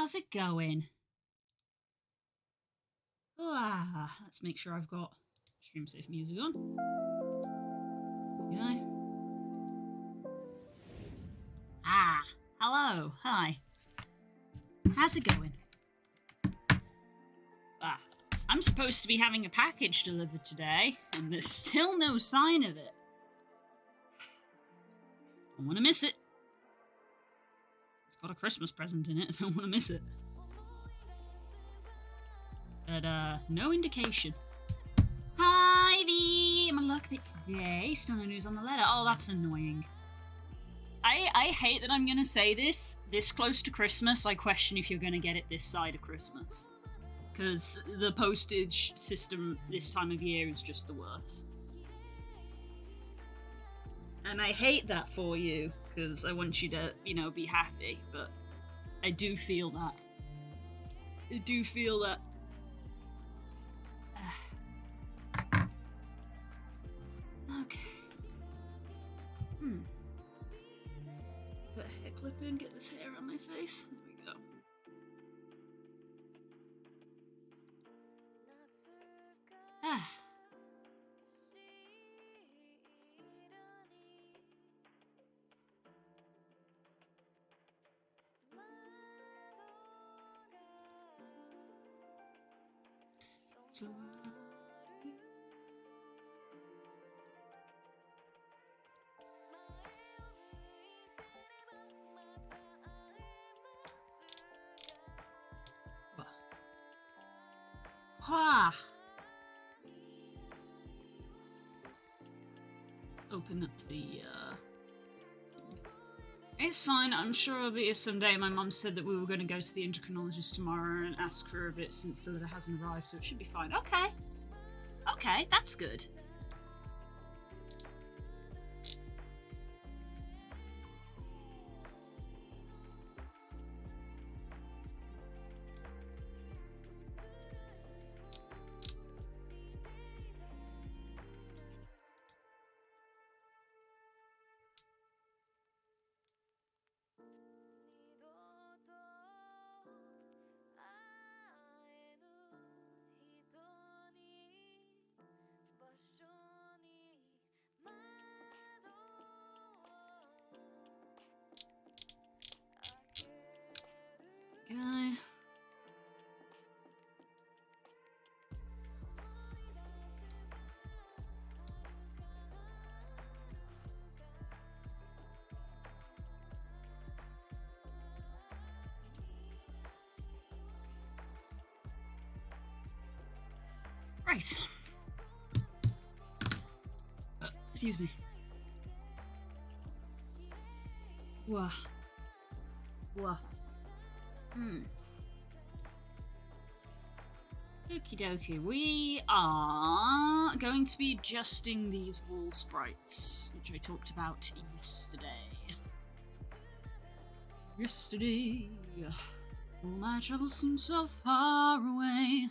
How's it going? Let's make sure I've got stream safe music on. Okay. Hello. Hi. How's it going? I'm supposed to be having a package delivered today, and there's still no sign of it. I don't want to miss it. It's got a Christmas present in it. I don't want to miss it. But, no indication. Hi, V! I'm a luck bit today. Still no news on the letter. Oh, that's annoying. I hate that I'm going to say this close to Christmas. I question if you're going to get it this side of Christmas. Because the postage system this time of year is just the worst. And I hate that for you, because I want you to, be happy, but I do feel that. Okay. Put a hair clip in, get this hair on my face. There we go. So open up the It's fine, I'm sure I'll be here someday. My mum said that we were going to go to the endocrinologist tomorrow and ask for a bit since the letter hasn't arrived, so it should be fine. Okay, that's good. Guy. Right. Excuse me. Wah. Okie dokie, we are going to be adjusting these wall sprites, which I talked about yesterday. All my troubles seem so far away.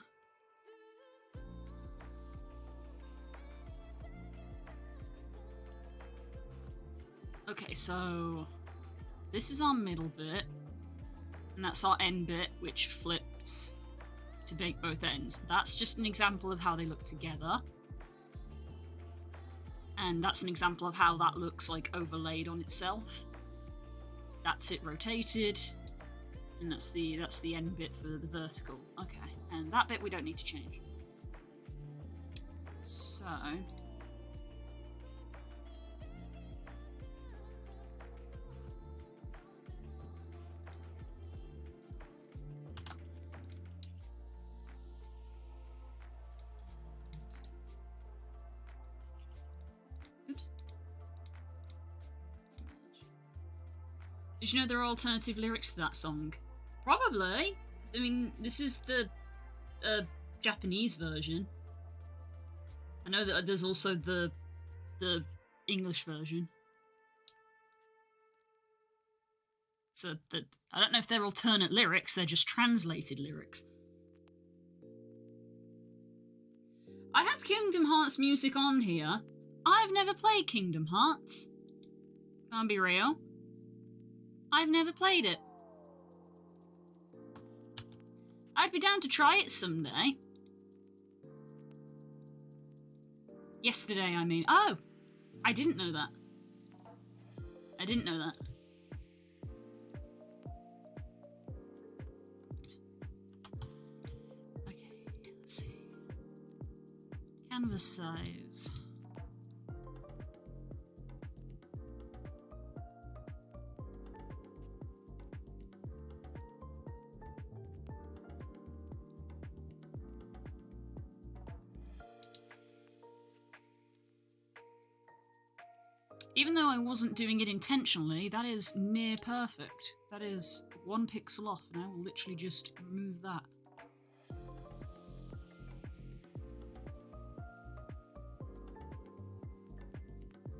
Okay, so this is our middle bit, and that's our end bit, which flips to make both ends. That's just an example of how they look together. And that's an example of how that looks like overlaid on itself. That's it rotated. And that's the end bit for the vertical. Okay, and that bit we don't need to change. So oops. Did you know there are alternative lyrics to that song? Probably. I mean, this is the Japanese version. I know that there's also the English version. So I don't know if they're alternate lyrics, they're just translated lyrics. I have Kingdom Hearts music on here. I've never played Kingdom Hearts. Can't be real. I've never played it. I'd be down to try it someday. Yesterday, I mean. Oh! I didn't know that. I didn't know that. Okay, let's see. Canvas size. Even though I wasn't doing it intentionally, that is near perfect. That is 1 pixel off, and I will literally just remove that.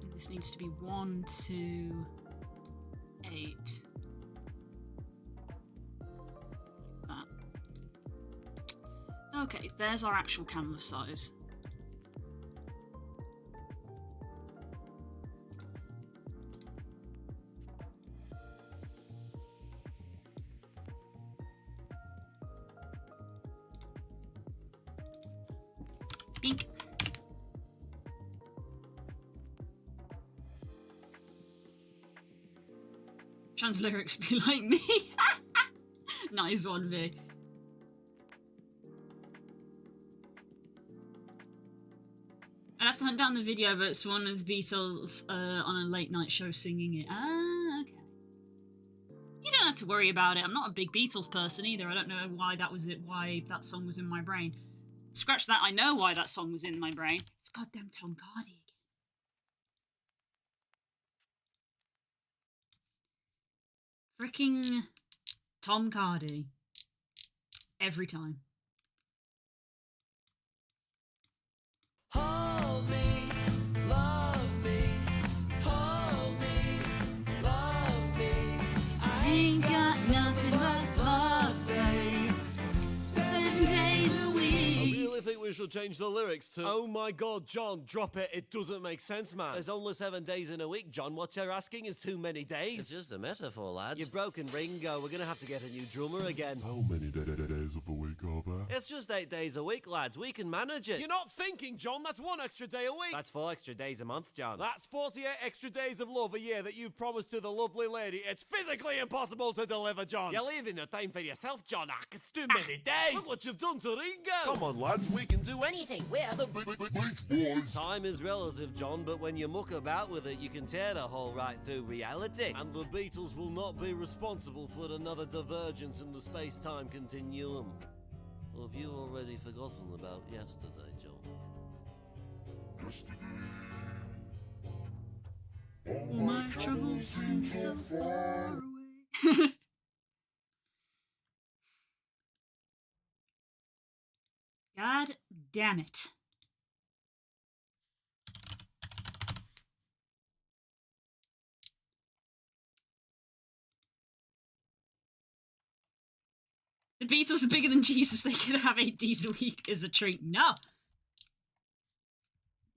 And this needs to be 1 to 8. Like that. Okay, there's our actual canvas size. Bink. Trans lyrics be like me. Nice one, V. I'd have to hunt down the video, but it's one of the Beatles on a late night show singing it. Ah, okay. You don't have to worry about it. I'm not a big Beatles person either. I don't know why that was it. Why that song was in my brain. Scratch that, I know why that song was in my brain. It's goddamn Tom Hardy again. Fricking Tom Hardy. Every time. Hold me, love me, hold me, love me. I ain't got nothing but love, babe. 7 days a week. I really think we should change the lyrics to "Oh my god, John, drop it, it doesn't make sense, man." There's only 7 days in a week, John. What you're asking is too many days. It's just a metaphor, lads. You've broken Ringo. We're gonna have to get a new drummer again. How many days of the week are there? It's just 8 days a week, lads. We can manage it. You're not thinking, John. That's 1 extra day a week. That's 4 extra days a month, John. That's 48 extra days of love a year that you've promised to the lovely lady. It's physically impossible to deliver, John. You're leaving the time for yourself, John. It's too many days. Look what you've done to Ringo. Come on, lads, we can do anything. We're the Beach Boys. Time is relative, John, but when you muck about with it, you can tear a hole right through reality. And the Beatles will not be responsible for another divergence in the space-time continuum. Or have you already forgotten about yesterday, John? All my troubles seem so far away. God damn it. The Beatles are bigger than Jesus. They could have 8 days a week as a treat. No.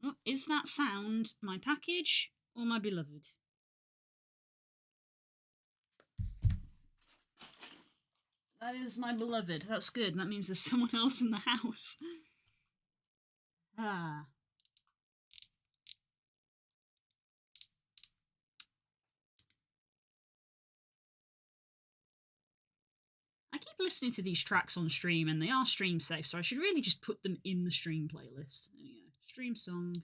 Oh, is that sound my package or my beloved? That is my beloved. That's good. That means there's someone else in the house. Ah. I keep listening to these tracks on stream and they are stream safe, so I should really just put them in the stream playlist. There we go. Stream song.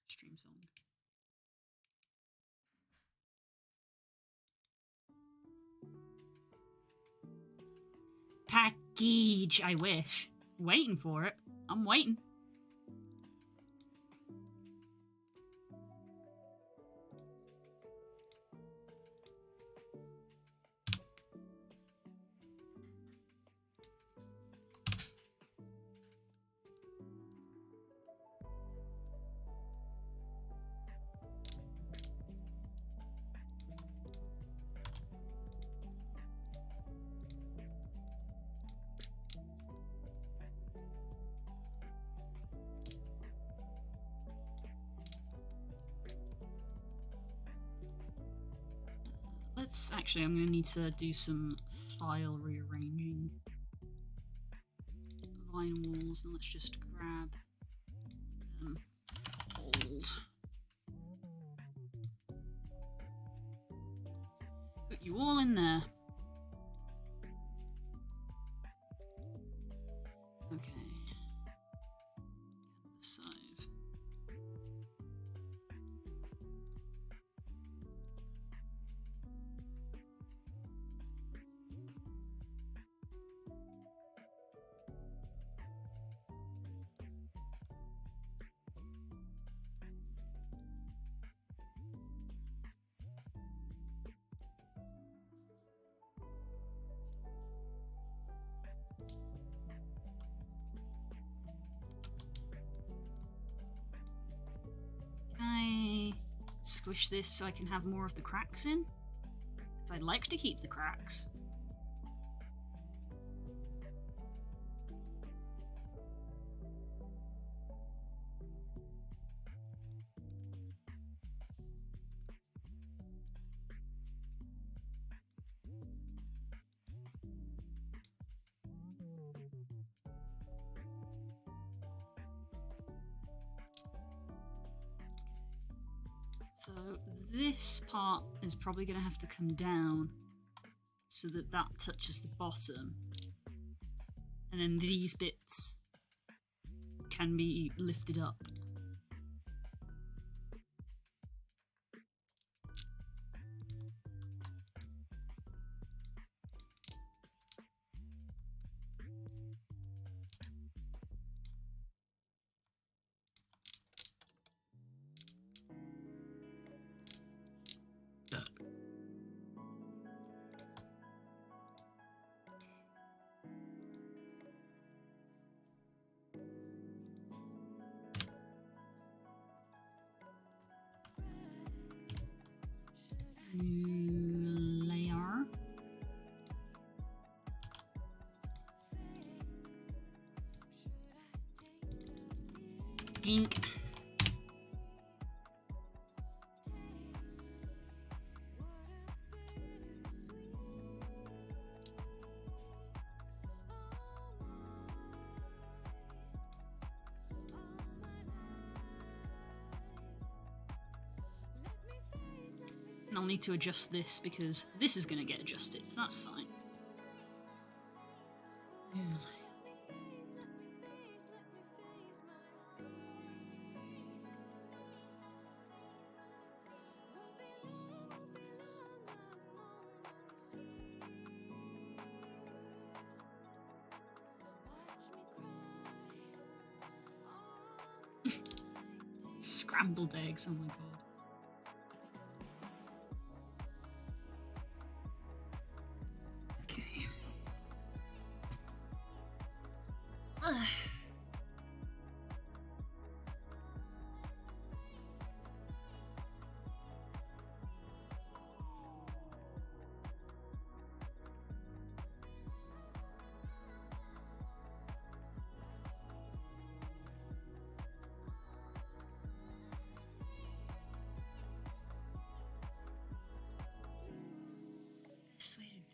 Stream song. Package. I wish. Waiting for it. I'm waiting. let's actually, I'm going to need to do some file rearranging. Vinyl walls, and let's just grab old. Put you all in there. Okay. Size. Can I squish this so I can have more of the cracks in? Because I'd like to keep the cracks. So this part is probably going to have to come down so that that touches the bottom. And then these bits can be lifted up. Layer. Ink. And I'll need to adjust this because this is going to get adjusted, so that's fine. Yeah. Scrambled eggs, oh my god. Okay.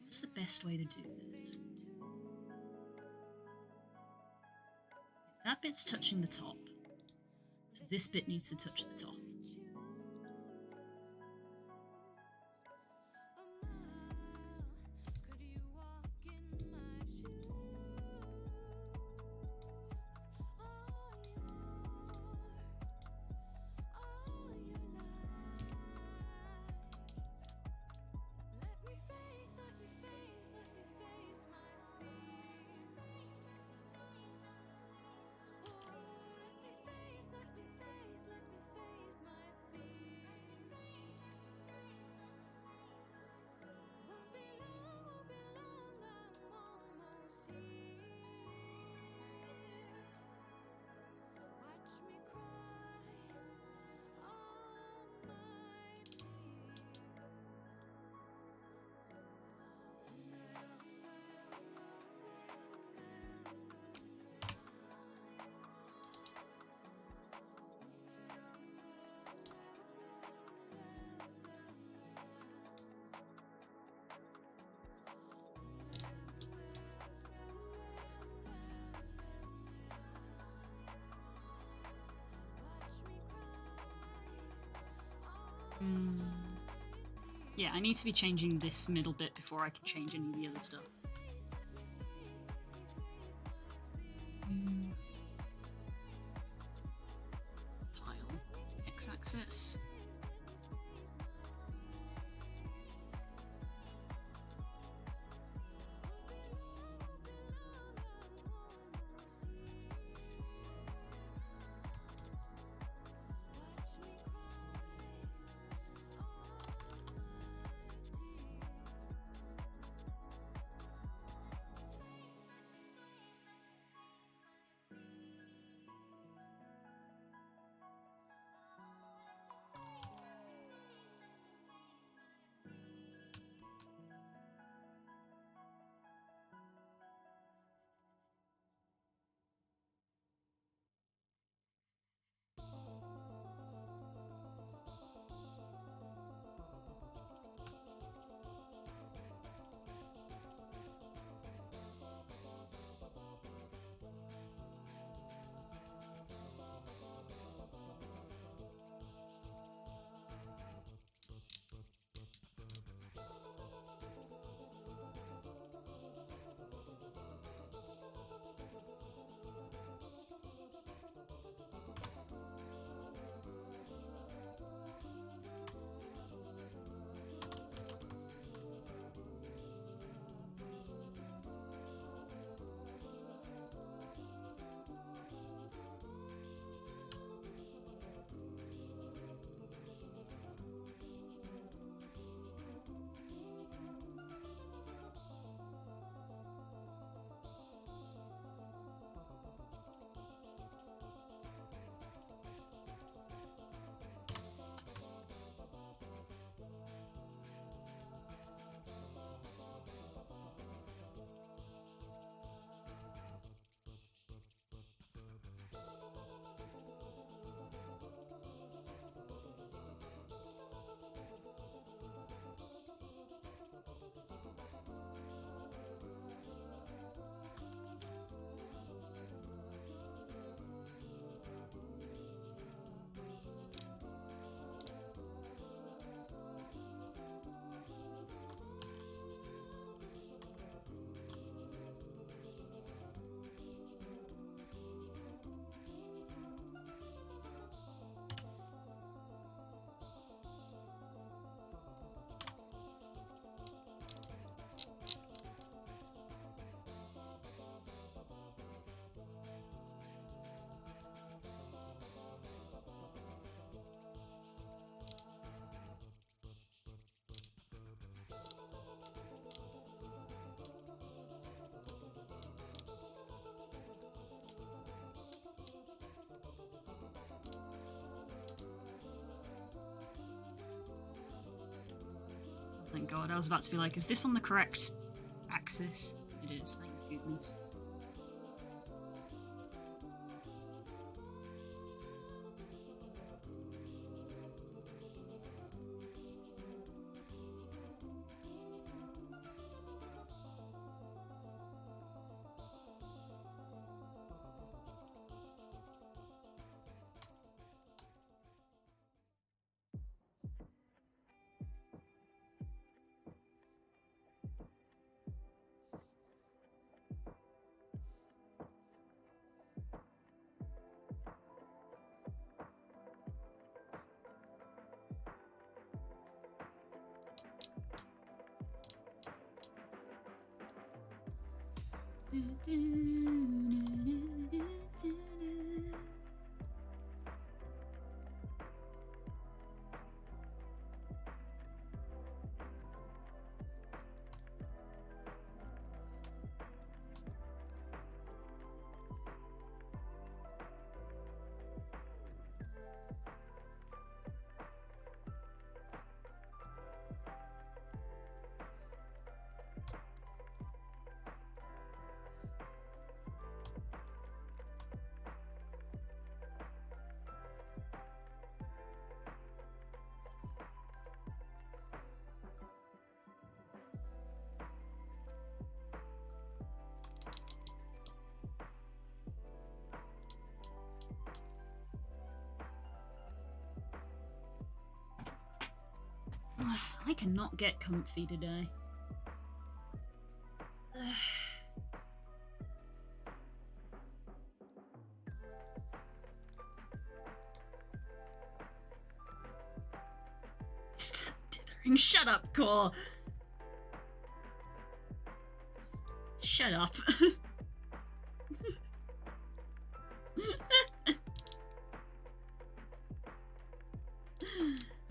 What's the best way to do this? That bit's touching the top, so this bit needs to touch the top. Yeah, I need to be changing this middle bit before I can change any of the other stuff. Tile. X-axis. Thank God, I was about to be like, is this on the correct axis? It is, thank goodness. I cannot get comfy today. Is that dithering? Shut up, Core! Shut up.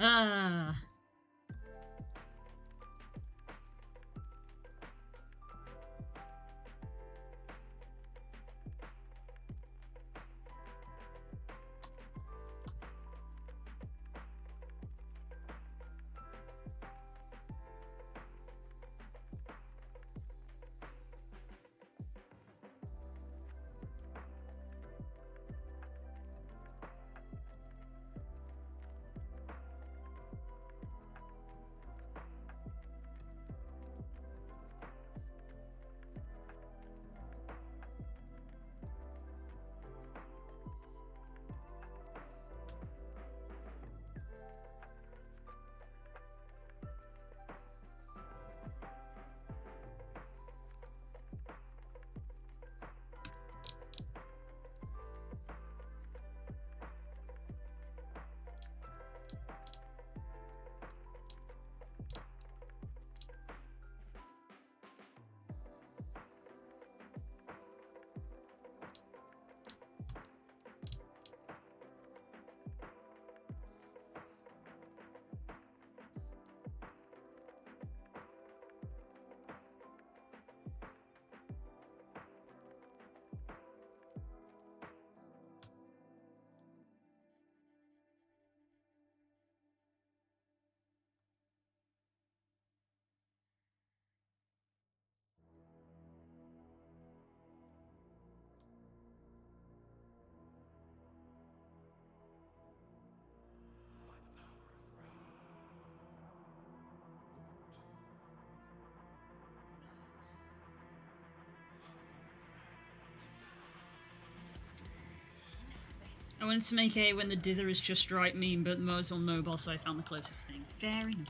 Ah. I wanted to make a when the dither is just right meme, but I was on mobile, so I found the closest thing. Fair enough.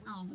Oh.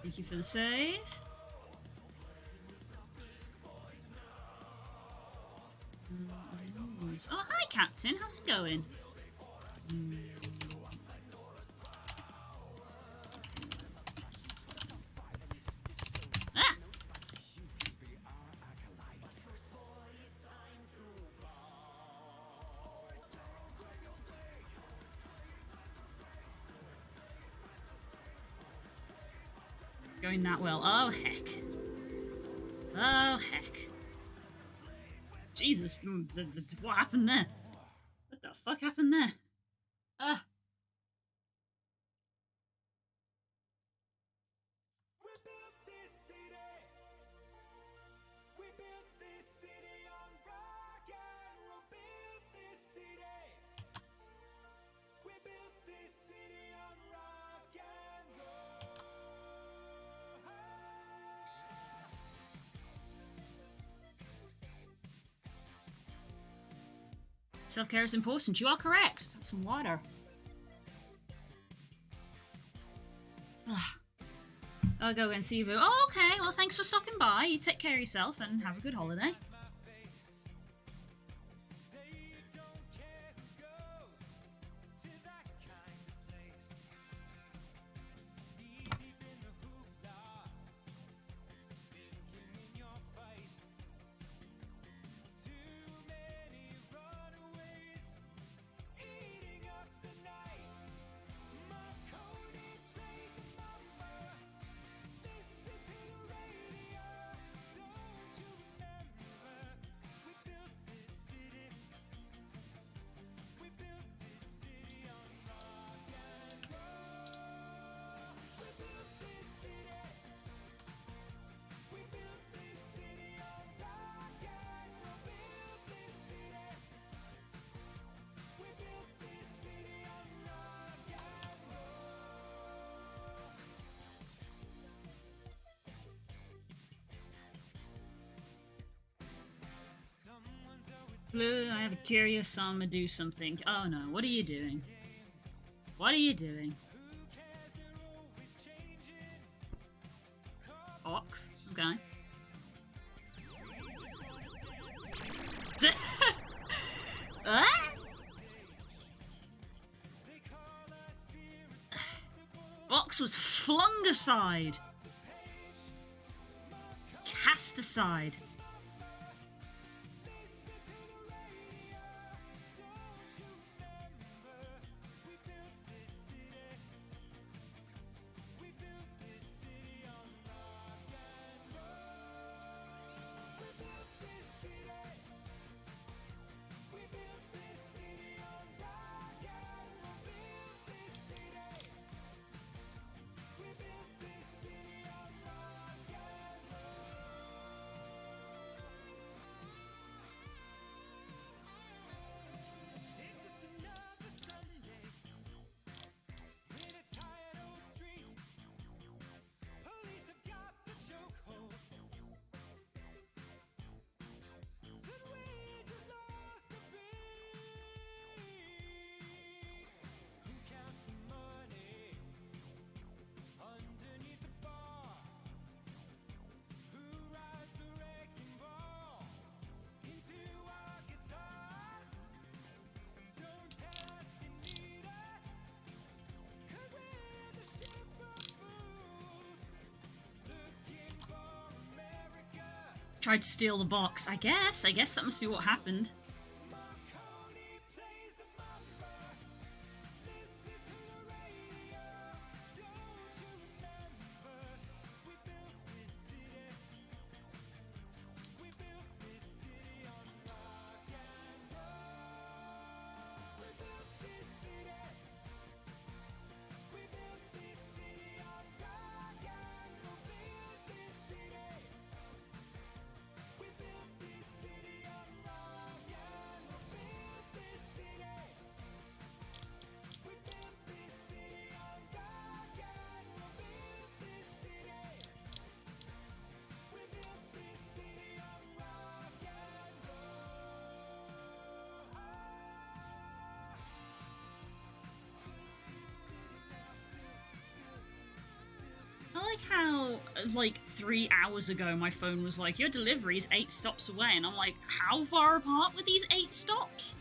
Thank you for the save. Oh, hi, Captain. How's it going? Ah! Going that well. Oh, heck. Oh, heck. Jesus, what happened there? What the fuck happened there? Ah. Self-care is important. You are correct. Have some water. I'll go and see you. Oh, okay. Well, thanks for stopping by. You take care of yourself and have a good holiday. Blue, I have a curious I'ma do something. Oh no, what are you doing? What are you doing? Ox? Okay. Ah? Box was flung aside. Cast aside. Tried to steal the box. I guess that must be what happened. I like how, like, 3 hours ago my phone was like, your delivery is 8 stops away, and I'm like, how far apart were these 8 stops?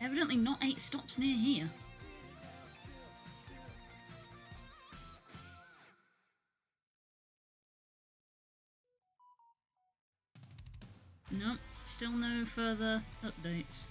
Evidently not 8 stops near here. Nope, still no further updates.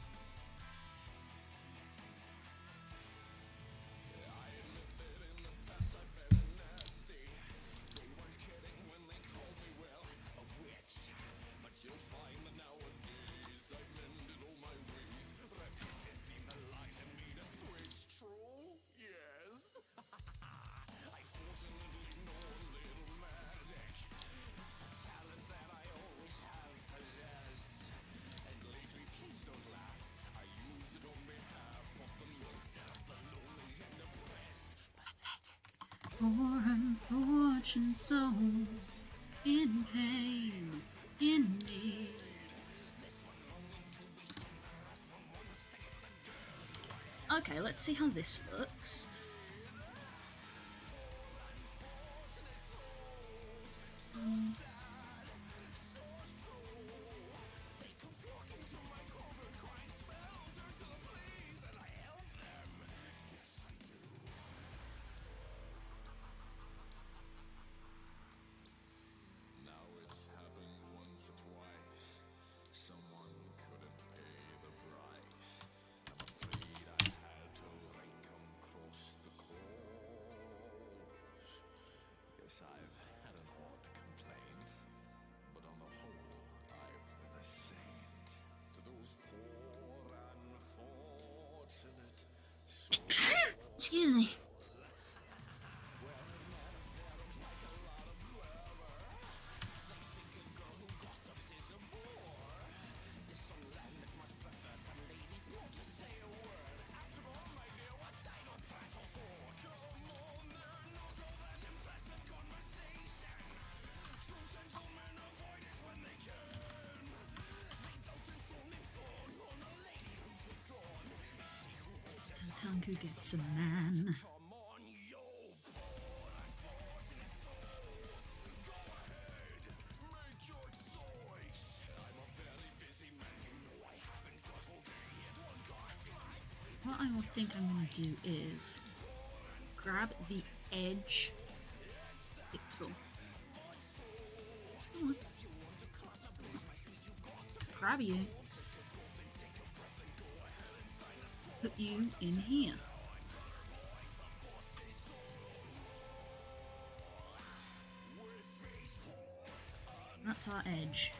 Poor unfortunate souls in pain, in need. Okay, let's see how this looks. Excuse me. Tatanku gets a man. What I think I'm going to do is grab the edge pixel. That's the one. That's the one. Grab you. Put you in here. That's our edge.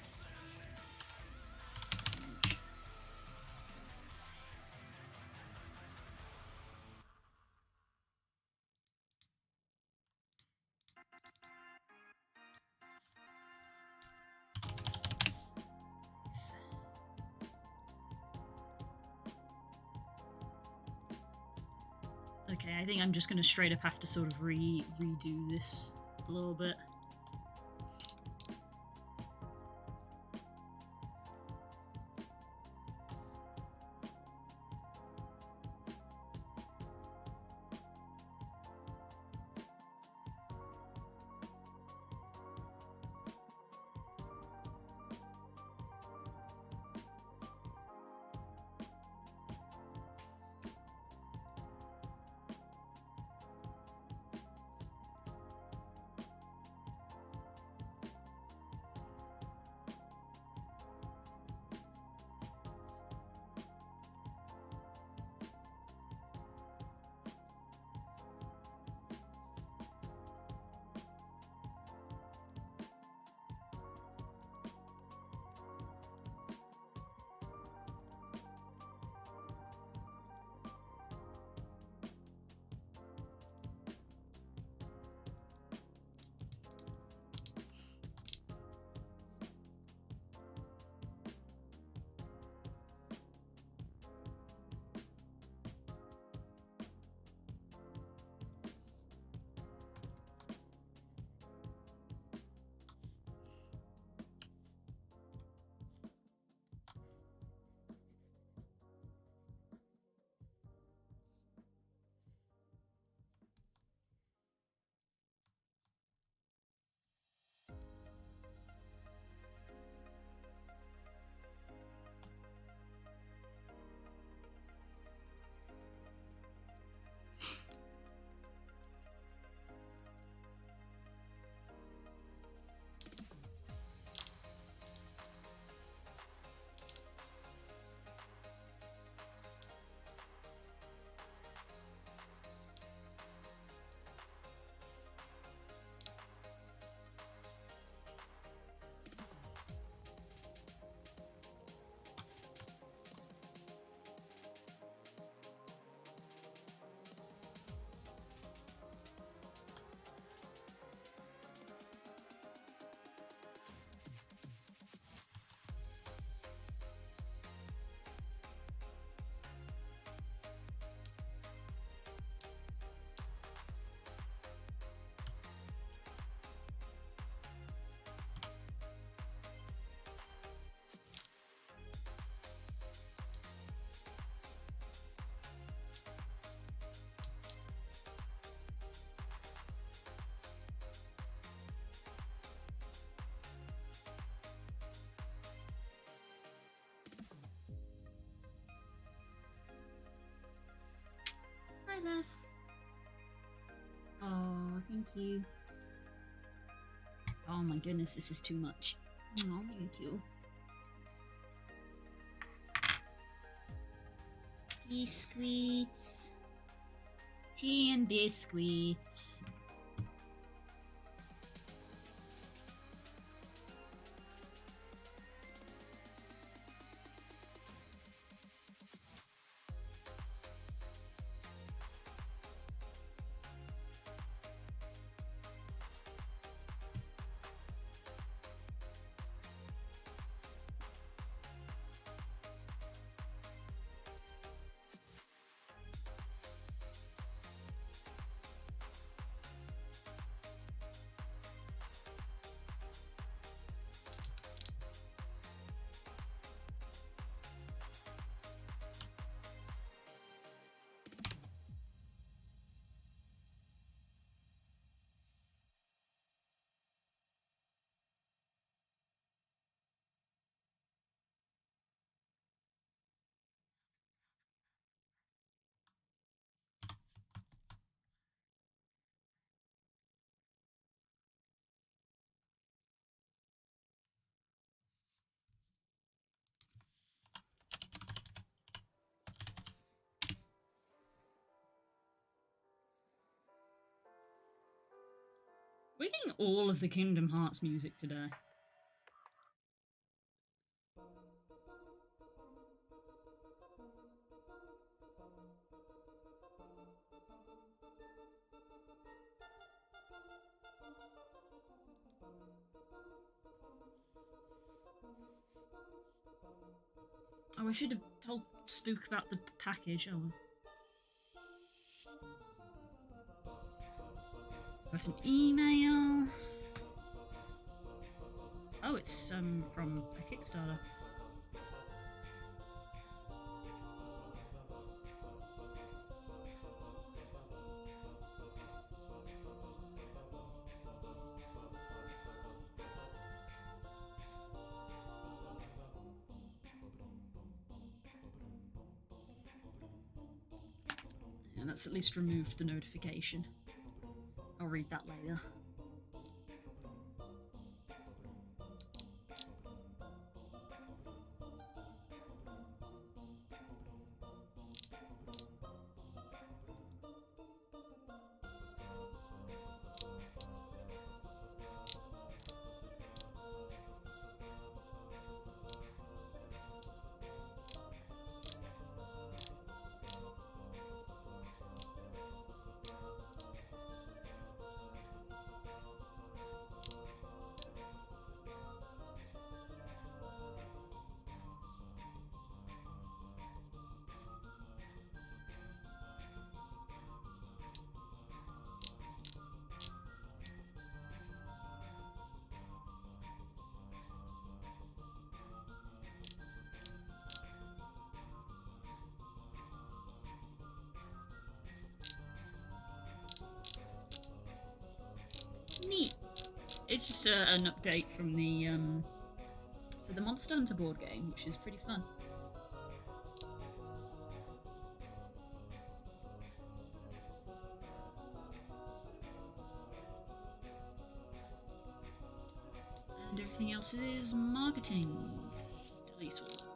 Okay, I think I'm just going to straight up have to sort of redo this a little bit. love. Oh, thank you. Oh my goodness, this is too much. Oh, thank you. Biscuits. Tea and biscuits. We're getting all of the Kingdom Hearts music today. Oh, I should have told Spook about the package. Oh, well. Got an email. Oh, it's from a Kickstarter. And that's at least removed the notification. I'll read that later. Neat. It's just an update from the for the Monster Hunter board game, which is pretty fun. And everything else is marketing. Delete all.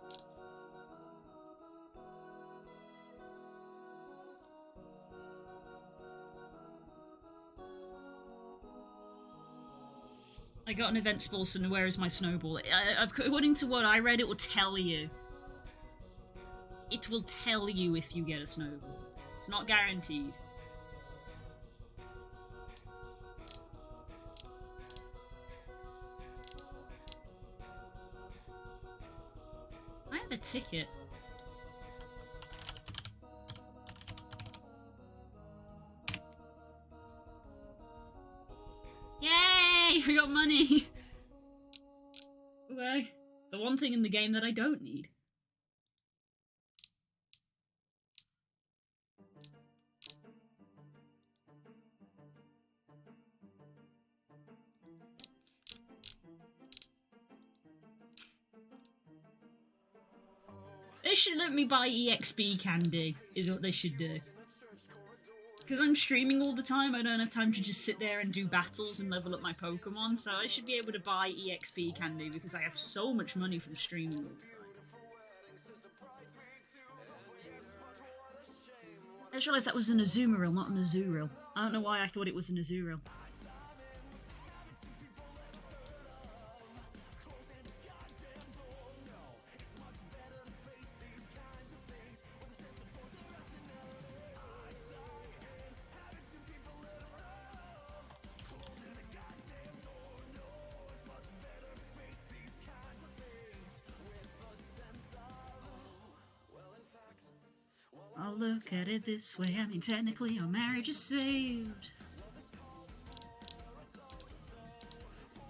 I got an event sponsor, and where is my snowball? According to what I read, it will tell you. It will tell you if you get a snowball. It's not guaranteed. I have a ticket. Yay! I got money! Okay. The one thing in the game that I don't need. They should let me buy EXP candy, is what they should do. Because I'm streaming all the time, I don't have time to just sit there and do battles and level up my Pokemon, so I should be able to buy EXP candy because I have so much money from streaming all the time. I just realised that was an Azumarill, not an Azurill. I don't know why I thought it was an Azurill. I'll look at it this way, I mean technically our marriage is saved.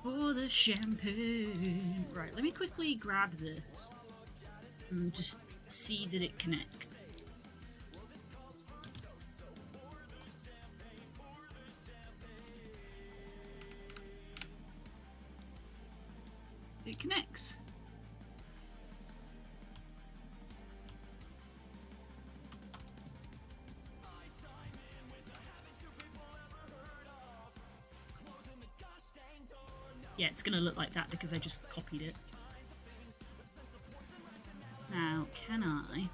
For the champagne. Right, let me quickly grab this and just see that it connects. It connects. Yeah, it's gonna look like that because I just copied it. Now, can I?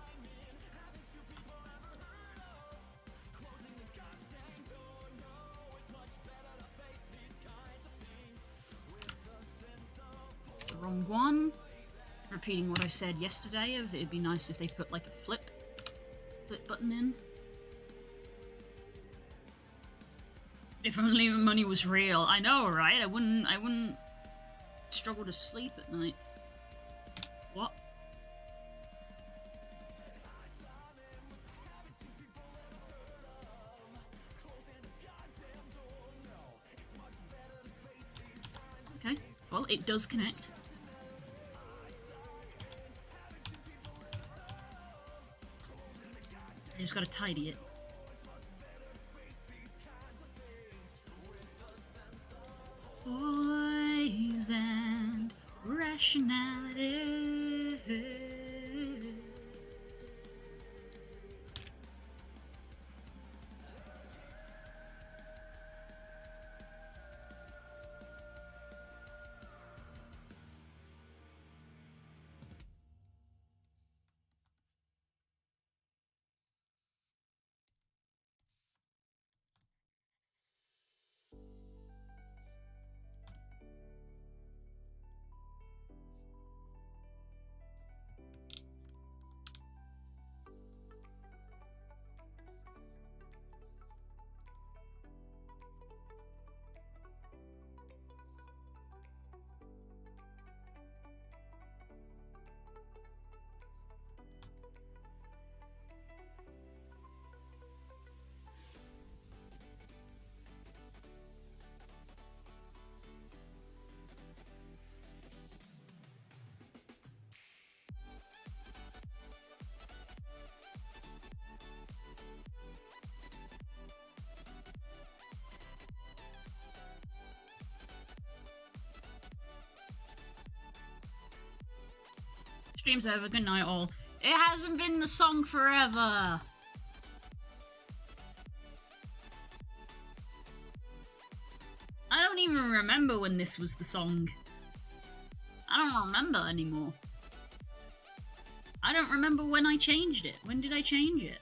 It's the wrong one. Repeating what I said yesterday of it'd be nice if they put like a flip button in. If only money was real. I know, right? I wouldn't struggle to sleep at night. What? Okay, well, it does connect. I just gotta tidy it. Boys and rationality. Stream's over, good night all. It hasn't been the song forever! I don't even remember when this was the song. I don't remember anymore. I don't remember when I changed it. When did I change it?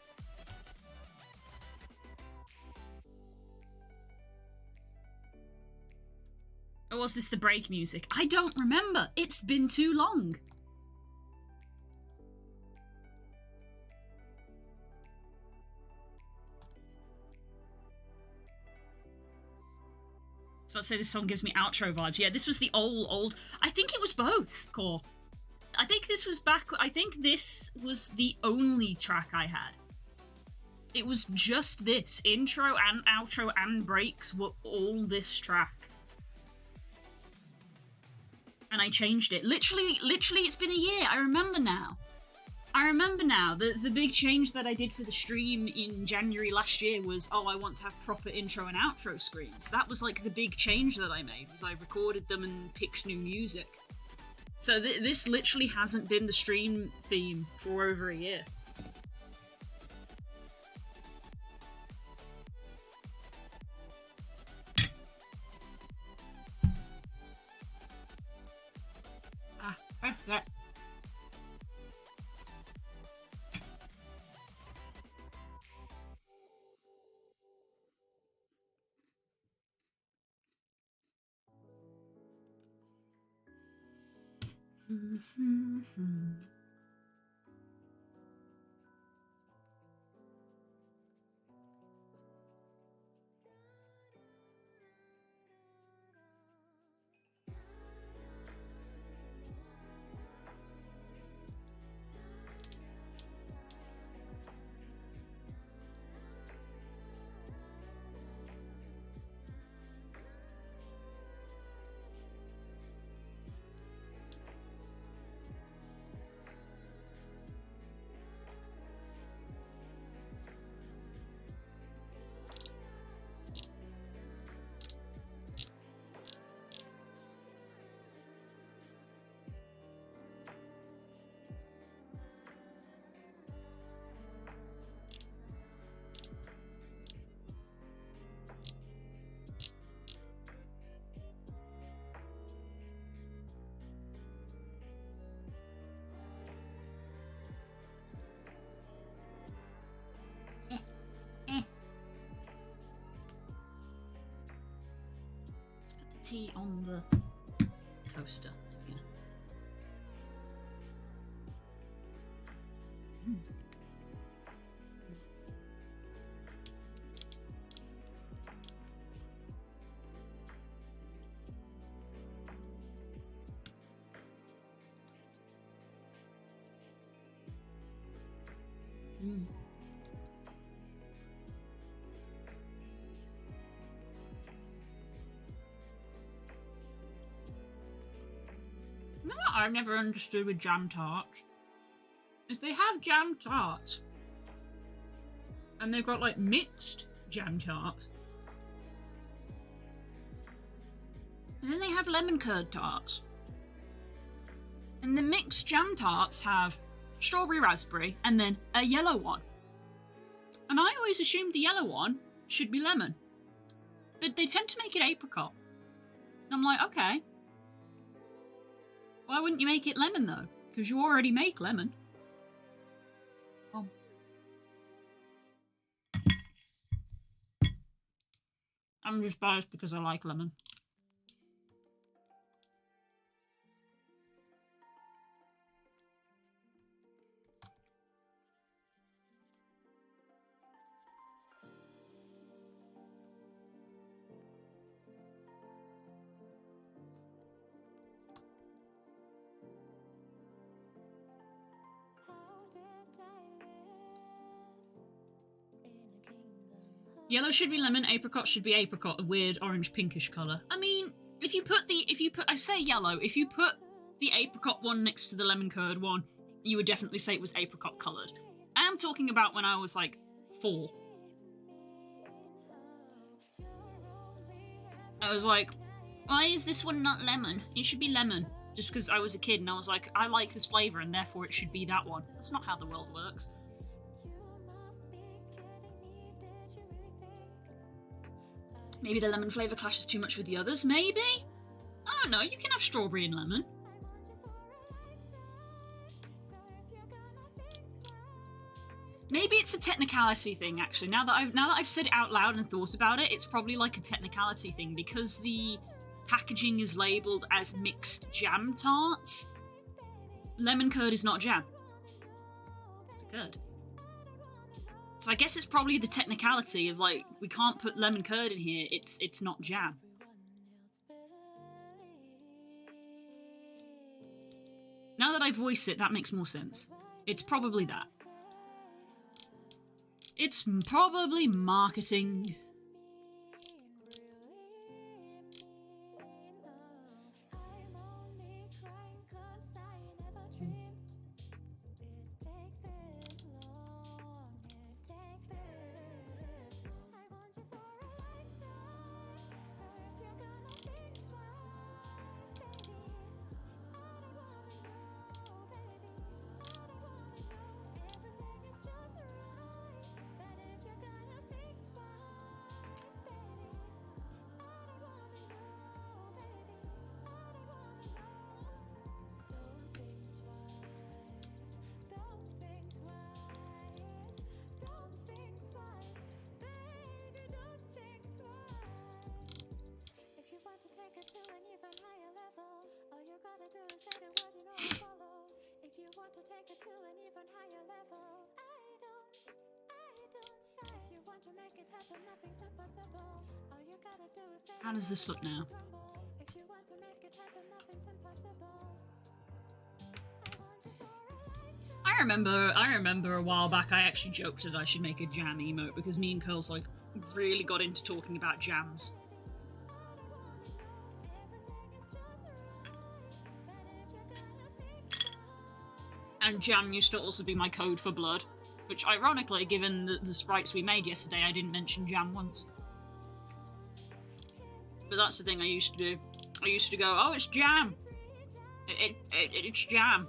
Or was this the break music? I don't remember! It's been too long! I was about to say this song gives me outro vibes. Yeah, this was the old... I think it was both, Core. I think this was the only track I had. It was just this. Intro and outro and breaks were all this track. And I changed it. Literally, it's been a year. I remember now. The big change that I did for the stream in January last year was, oh, I want to have proper intro and outro screens. That was like the big change that I made, was I recorded them and picked new music. So this literally hasn't been the stream theme for over a year. Let's put the tea on the coaster. There we go. You know what I've never understood with jam tarts? Is they have jam tarts. And they've got like mixed jam tarts. And then they have lemon curd tarts. And the mixed jam tarts have strawberry raspberry and then a yellow one. And I always assumed the yellow one should be lemon. But they tend to make it apricot. And I'm like, okay. Why wouldn't you make it lemon though? Because you already make lemon. Oh. I'm just biased because I like lemon. Yellow should be lemon, apricot should be apricot, a weird orange pinkish colour. I mean, I say yellow, if you put the apricot one next to the lemon curd one, you would definitely say it was apricot coloured. I am talking about when I was like 4. I was like, why is this one not lemon? It should be lemon. Just because I was a kid and I was like, I like this flavour and therefore it should be that one. That's not how the world works. Maybe the lemon flavour clashes too much with the others, maybe? I don't know, you can have strawberry and lemon. Maybe it's a technicality thing, actually. Now that I've said it out loud and thought about it, it's probably like a technicality thing, because the packaging is labelled as mixed jam tarts. Lemon curd is not jam. It's curd. So I guess it's probably the technicality of like, we can't put lemon curd in here, it's not jam. Now that I voice it, that makes more sense. It's probably that. It's probably marketing. How does this look now? I remember a while back I actually joked that I should make a jam emote because me and Curls like really got into talking about jams. And jam used to also be my code for blood, which ironically, given the sprites we made yesterday, I didn't mention jam once. But that's the thing I used to do. I used to go, oh, it's jam. It's jam.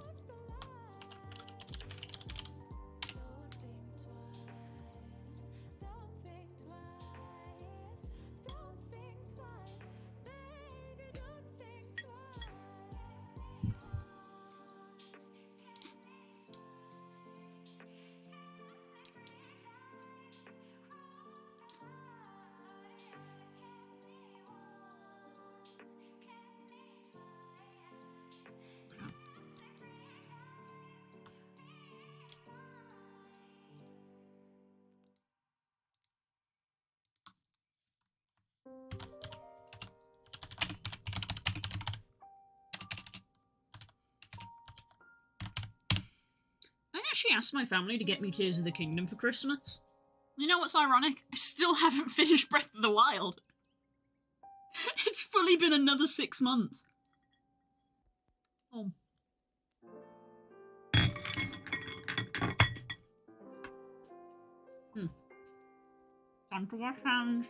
I actually asked my family to get me Tears of the Kingdom for Christmas. You know what's ironic? I still haven't finished Breath of the Wild. It's fully been another 6 months. Oh. Time to wash hands.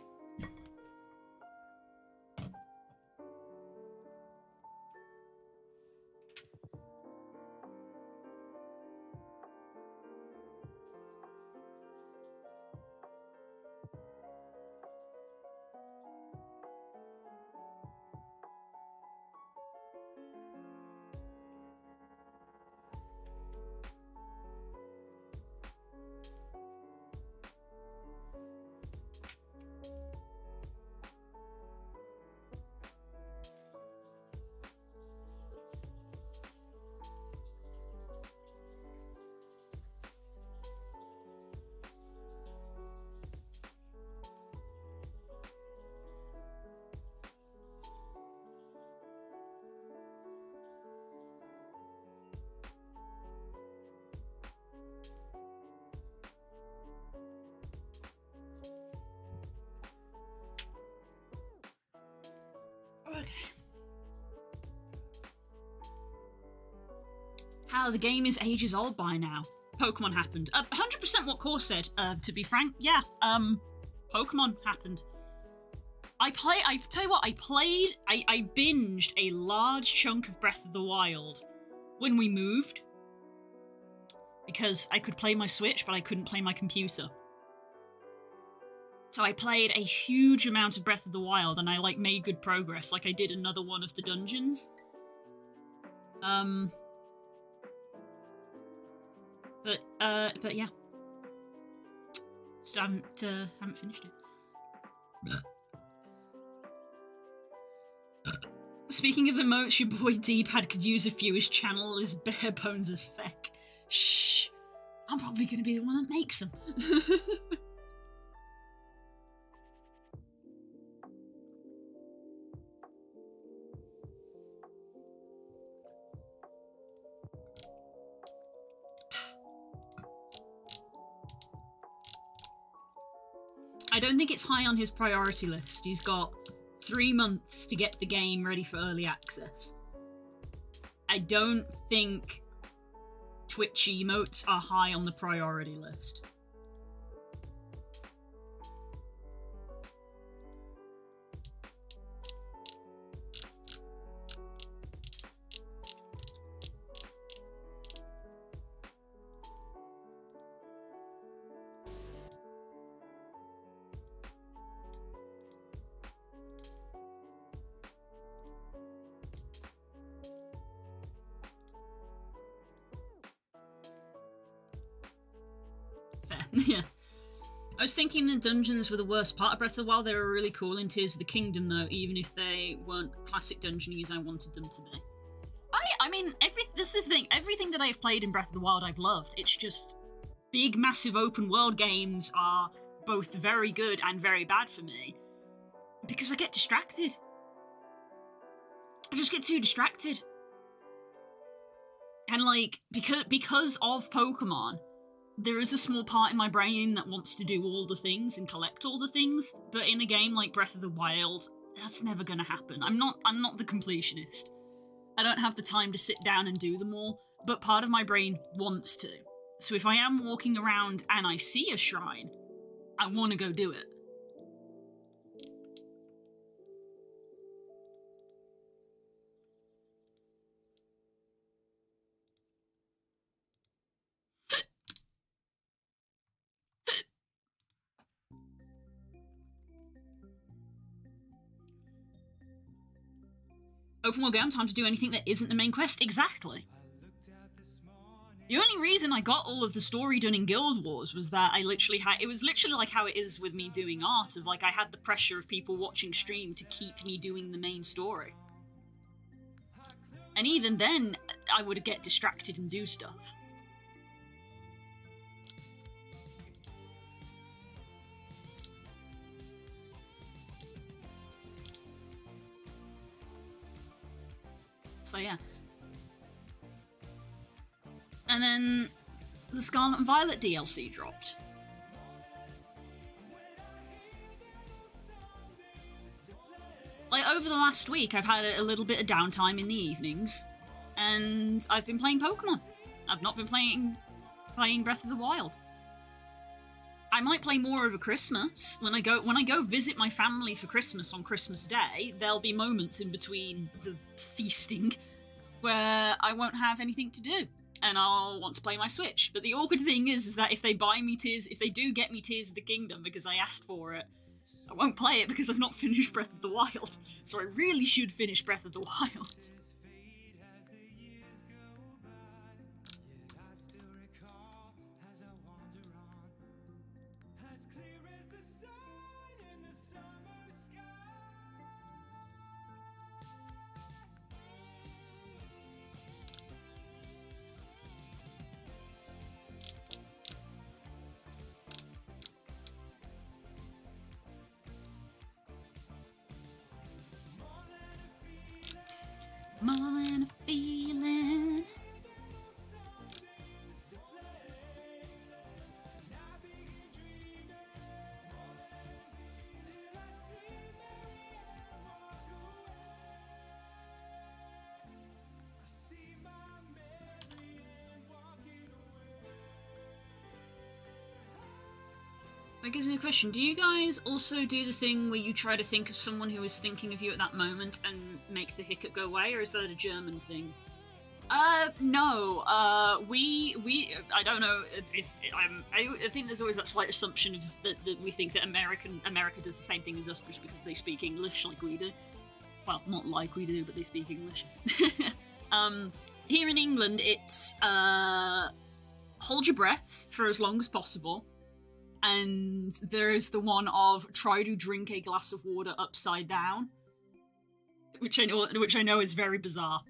Okay. How the game is ages old by now. Pokemon happened. 100% what Core said, to be frank. Yeah, Pokemon happened. I tell you what, I binged a large chunk of Breath of the Wild when we moved. Because I could play my Switch, but I couldn't play my computer. So I played a huge amount of Breath of the Wild, and I, like, made good progress. Like, I did another one of the dungeons. But yeah. Still haven't finished it. Speaking of emotes, your boy D-Pad could use a few. His channel is bare bones as feck. Shh. I'm probably gonna be the one that makes them. I don't think it's high on his priority list. He's got 3 months to get the game ready for early access. I don't think Twitch emotes are high on the priority list. Yeah. I was thinking the dungeons were the worst part of Breath of the Wild. They were really cool in Tears of the Kingdom, though, even if they weren't classic dungeons I wanted them to be. I mean, this is the thing. Everything that I've played in Breath of the Wild I've loved. It's just big, massive open world games are both very good and very bad for me because I get distracted. I just get too distracted. And like, because of Pokemon, there is a small part in my brain that wants to do all the things and collect all the things, but in a game like Breath of the Wild, that's never gonna happen. I'm not the completionist. I don't have the time to sit down and do them all, but part of my brain wants to. So if I am walking around and I see a shrine, I want to go do it. Open world game, time to do anything that isn't the main quest. Exactly. The only reason I got all of the story done in Guild Wars was that I literally had... It was literally like how it is with me doing art, of like I had the pressure of people watching stream to keep me doing the main story. And even then, I would get distracted and do stuff. So yeah. And then the Scarlet and Violet DLC dropped. Like, over the last week, I've had a little bit of downtime in the evenings, and I've been playing Pokemon. I've not been playing Breath of the Wild. I might play more over Christmas. When I go visit my family for Christmas on Christmas Day, there'll be moments in between the feasting where I won't have anything to do, and I'll want to play my Switch. But the awkward thing is that if they do get me Tears of the Kingdom because I asked for it, I won't play it because I've not finished Breath of the Wild. So I really should finish Breath of the Wild. More than a feeling. That gives me a question. Do you guys also do the thing where you try to think of someone who is thinking of you at that moment and make the hiccup go away, or is that a German thing? No. I don't know if I think there's always that slight assumption of that we think that America does the same thing as us just because they speak English like we do. Well, not like we do, but they speak English. Here in England, it's hold your breath for as long as possible. And there is the one of try to drink a glass of water upside down, which I know is very bizarre.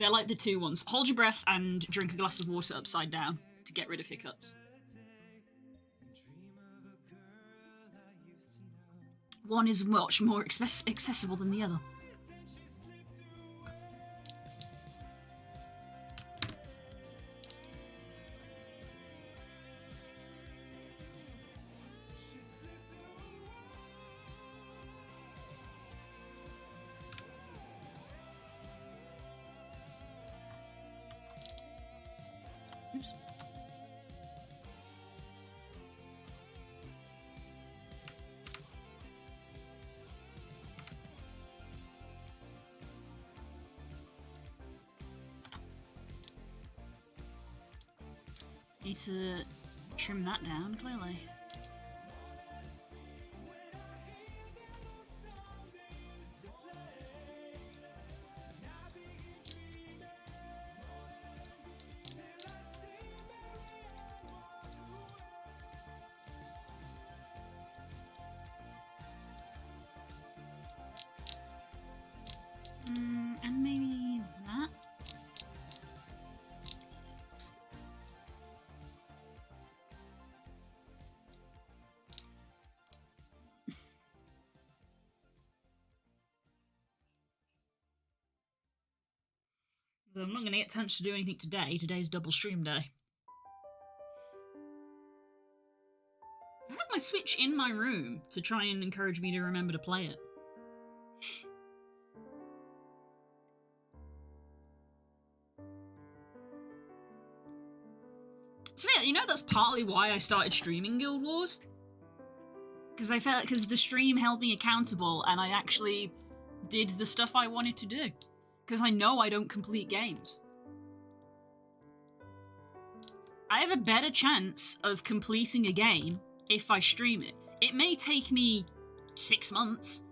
They're like the two ones: hold your breath and drink a glass of water upside down to get rid of hiccups. One is much more accessible than the other. Oops. Need to trim that down, clearly. And maybe that. So I'm not going to get a chance to do anything today. Today's double stream day. I have my Switch in my room to try and encourage me to remember to play it. So yeah, you know that's partly why I started streaming Guild Wars? Because I felt because the stream held me accountable and I actually did the stuff I wanted to do. Because I know I don't complete games. I have a better chance of completing a game if I stream it. It may take me 6 months,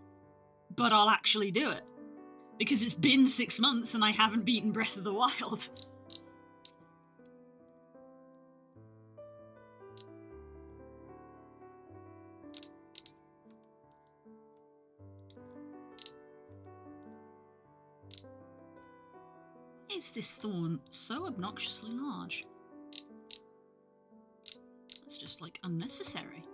but I'll actually do it. Because it's been 6 months and I haven't beaten Breath of the Wild. Why is this thorn so obnoxiously large? It's just, like, unnecessary.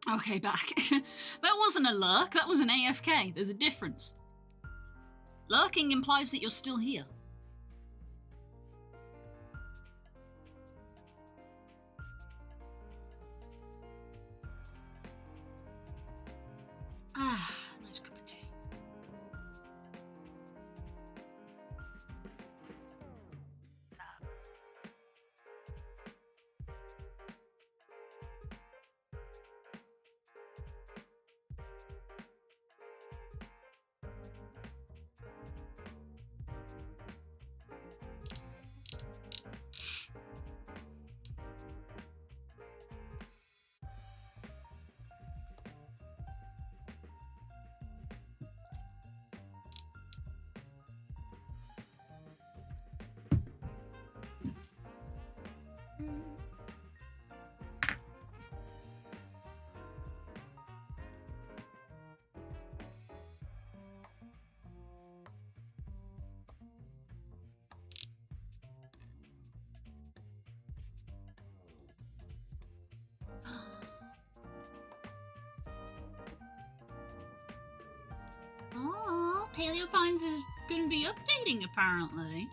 Okay, back. That wasn't a lurk, that was an AFK. There's a difference. Lurking implies that you're still here. Ah, nice cup of tea. Oh, Paleopines is going to be updating, apparently.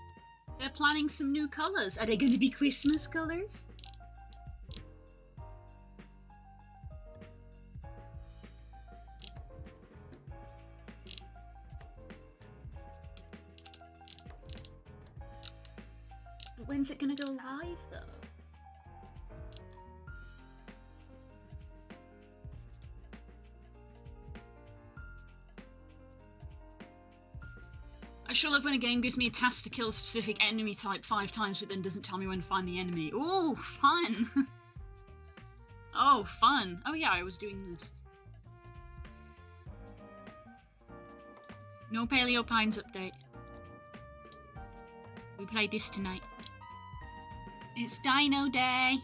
They're planning some new colours. Are they going to be Christmas colours? But when's it going to go live, though? I sure love when a game gives me a task to kill a specific enemy type 5 times but then doesn't tell me when to find the enemy. Ooh, fun! Oh, fun. Oh yeah, I was doing this. No Paleo Pines update. We played this tonight. It's Dino Day.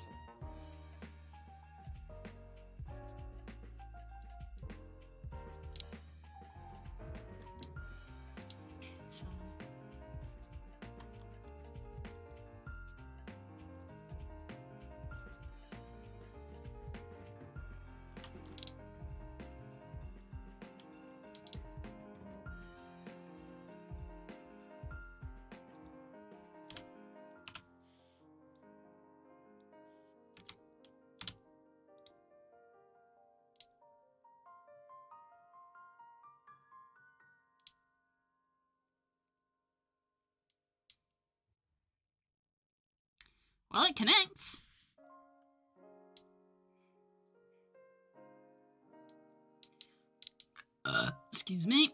So. Well, it connects. Excuse me.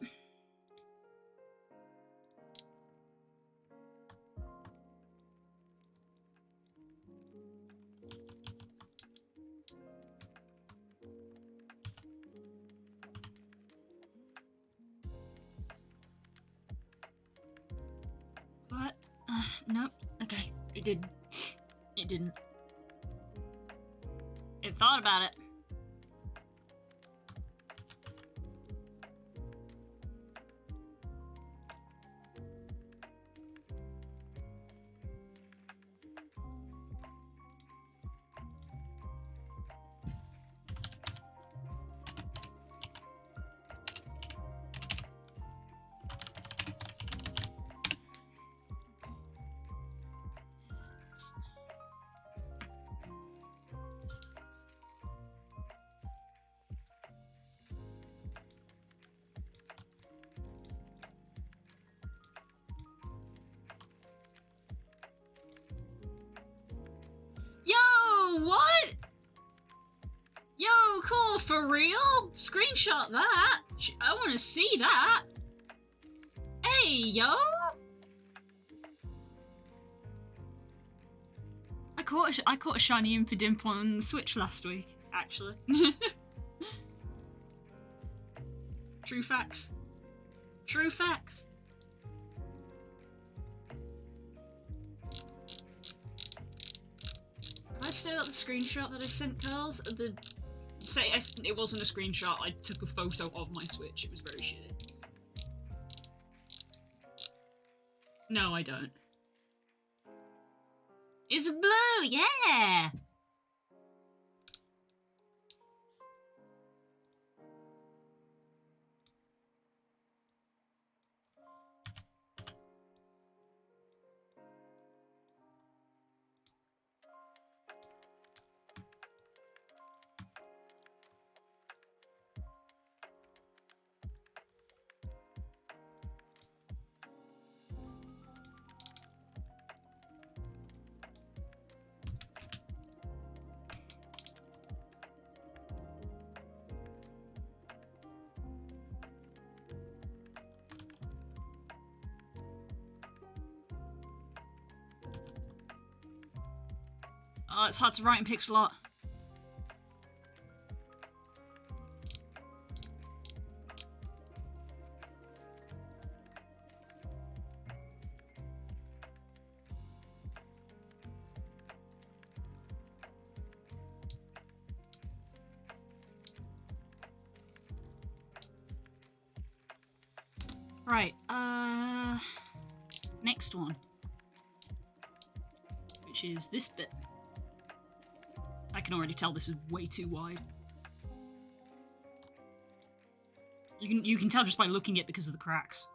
What? Nope. Okay. It did. It didn't. It thought about it. Yo, what? Yo, cool, for real? Screenshot that. I want to see that. Hey, yo. I caught a shiny Impidimp on Switch last week, actually. True facts. True facts. Have I still got the screenshot that I sent Carls? It wasn't a screenshot, I took a photo of my Switch, it was very shitty. No, I don't. It's blue, yeah! Oh, it's hard to write in pixel art. Right, next one. Which is this bit. I can already tell this is way too wide. You can tell just by looking at it because of the cracks.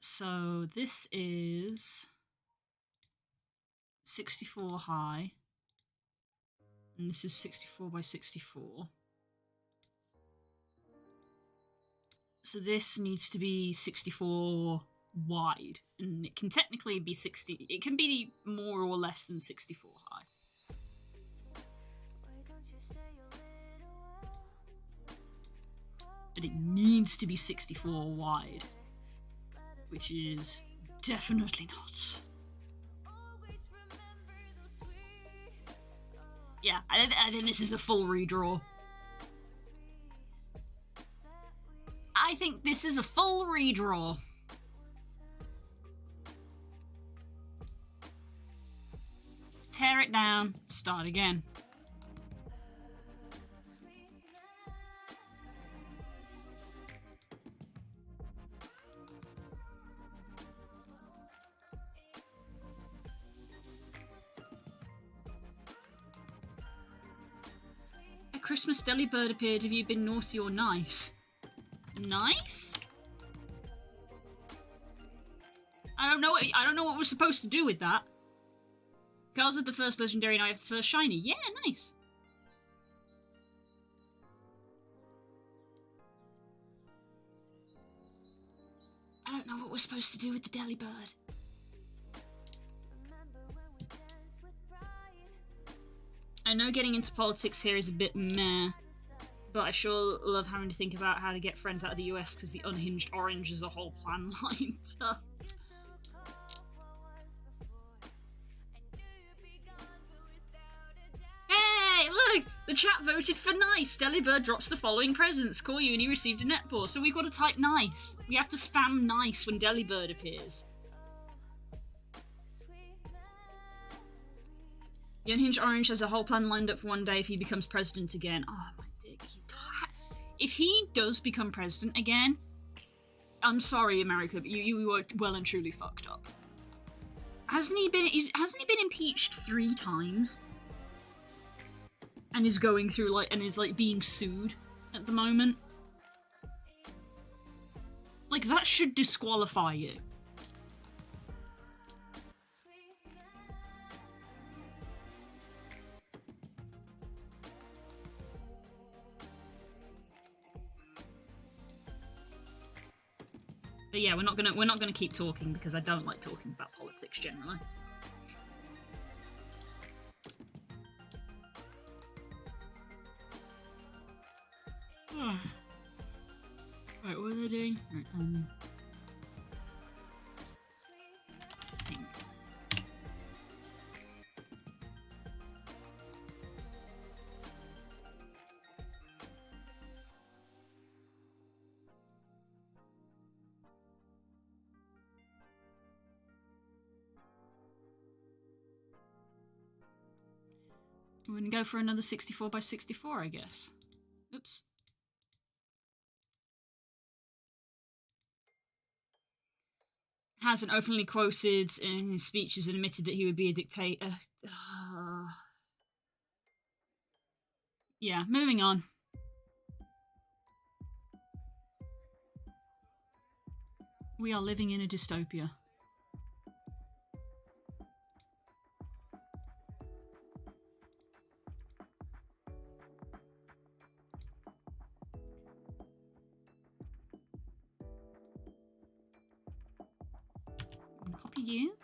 So this is 64 high. And this is 64 by 64. So this needs to be 64 wide, and it can technically be 60. It can be more or less than 64 high. But it needs to be 64 wide, which is definitely not. Yeah, I think this is a full redraw. I think this is a full redraw. Tear it down, start again. A Christmas deli bird appeared. Have you been naughty or nice? Nice? I don't know what we're supposed to do with that. Girls have the first legendary and I have the first shiny. Yeah, nice. I don't know what we're supposed to do with the deli bird. I know getting into politics here is a bit meh, but I sure love having to think about how to get friends out of the US because the unhinged orange is a whole plan lined up. Hey, look! The chat voted for nice. Delibird drops the following presents. Core Uni received a netball, so we've got to type nice. We have to spam nice when Delibird appears. The unhinged orange has a whole plan lined up for one day if he becomes president again. Oh my dick. If he does become president again, I'm sorry, America, but you were well and truly fucked up. Hasn't he been impeached 3 times? And is going through is being sued at the moment? Like, that should disqualify you. But yeah, we're not gonna keep talking because I don't like talking about politics generally. Right, what are they doing? Right, we're gonna go for another 64 by 64, I guess. Oops. Hasn't openly quoted in his speeches and admitted that he would be a dictator. Yeah, moving on. We are living in a dystopia. Copy you.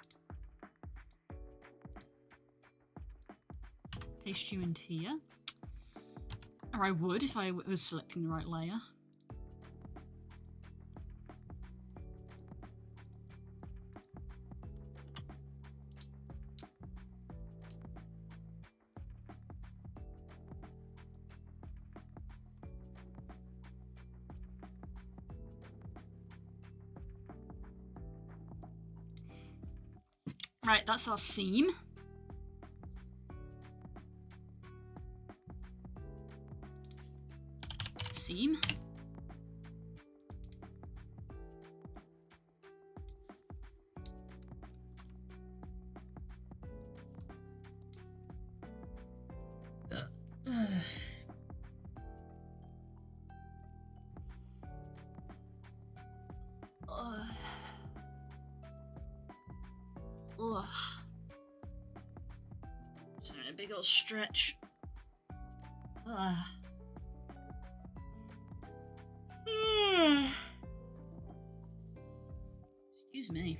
Paste you into here. Or I would if I was selecting the right layer. Right, that's our seam. Seam. Just having a big old stretch. Excuse me.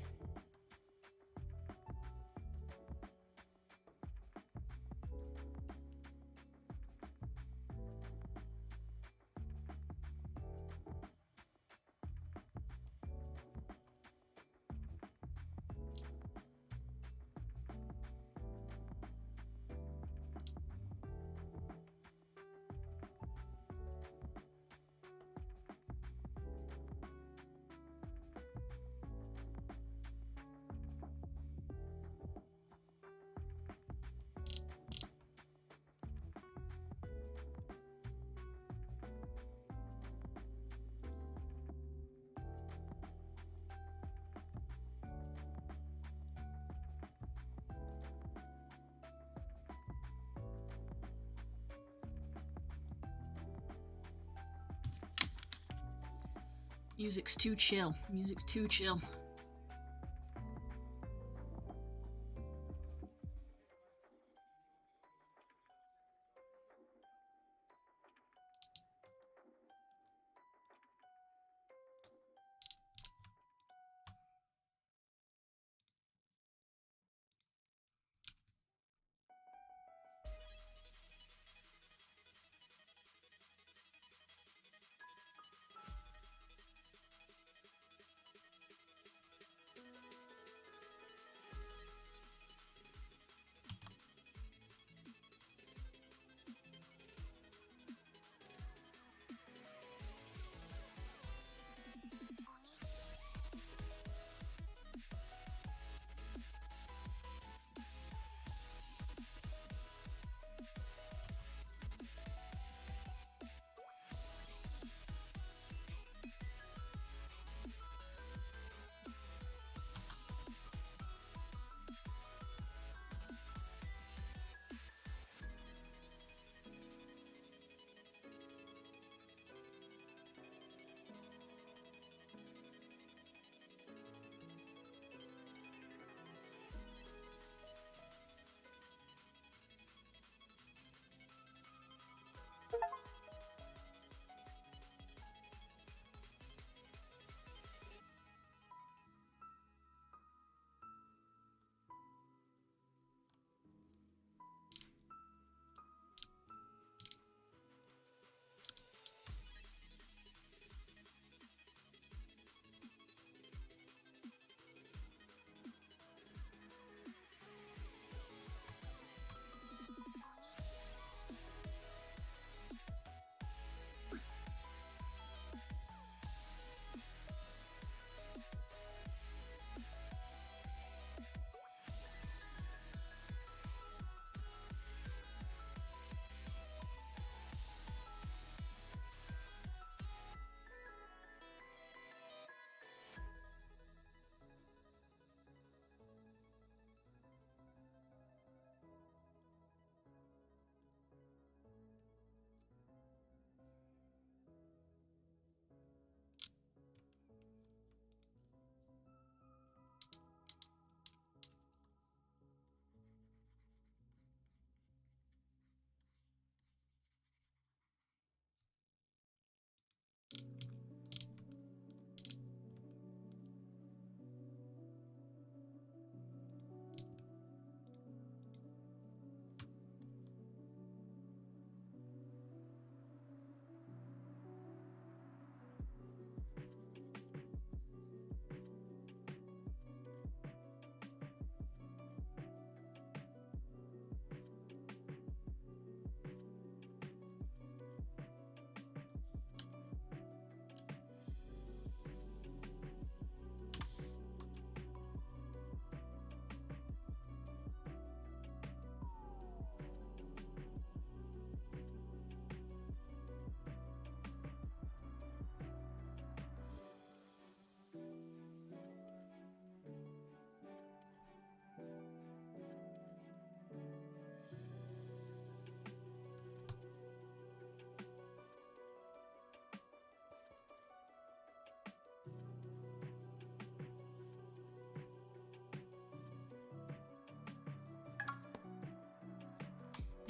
Music's too chill. Music's too chill.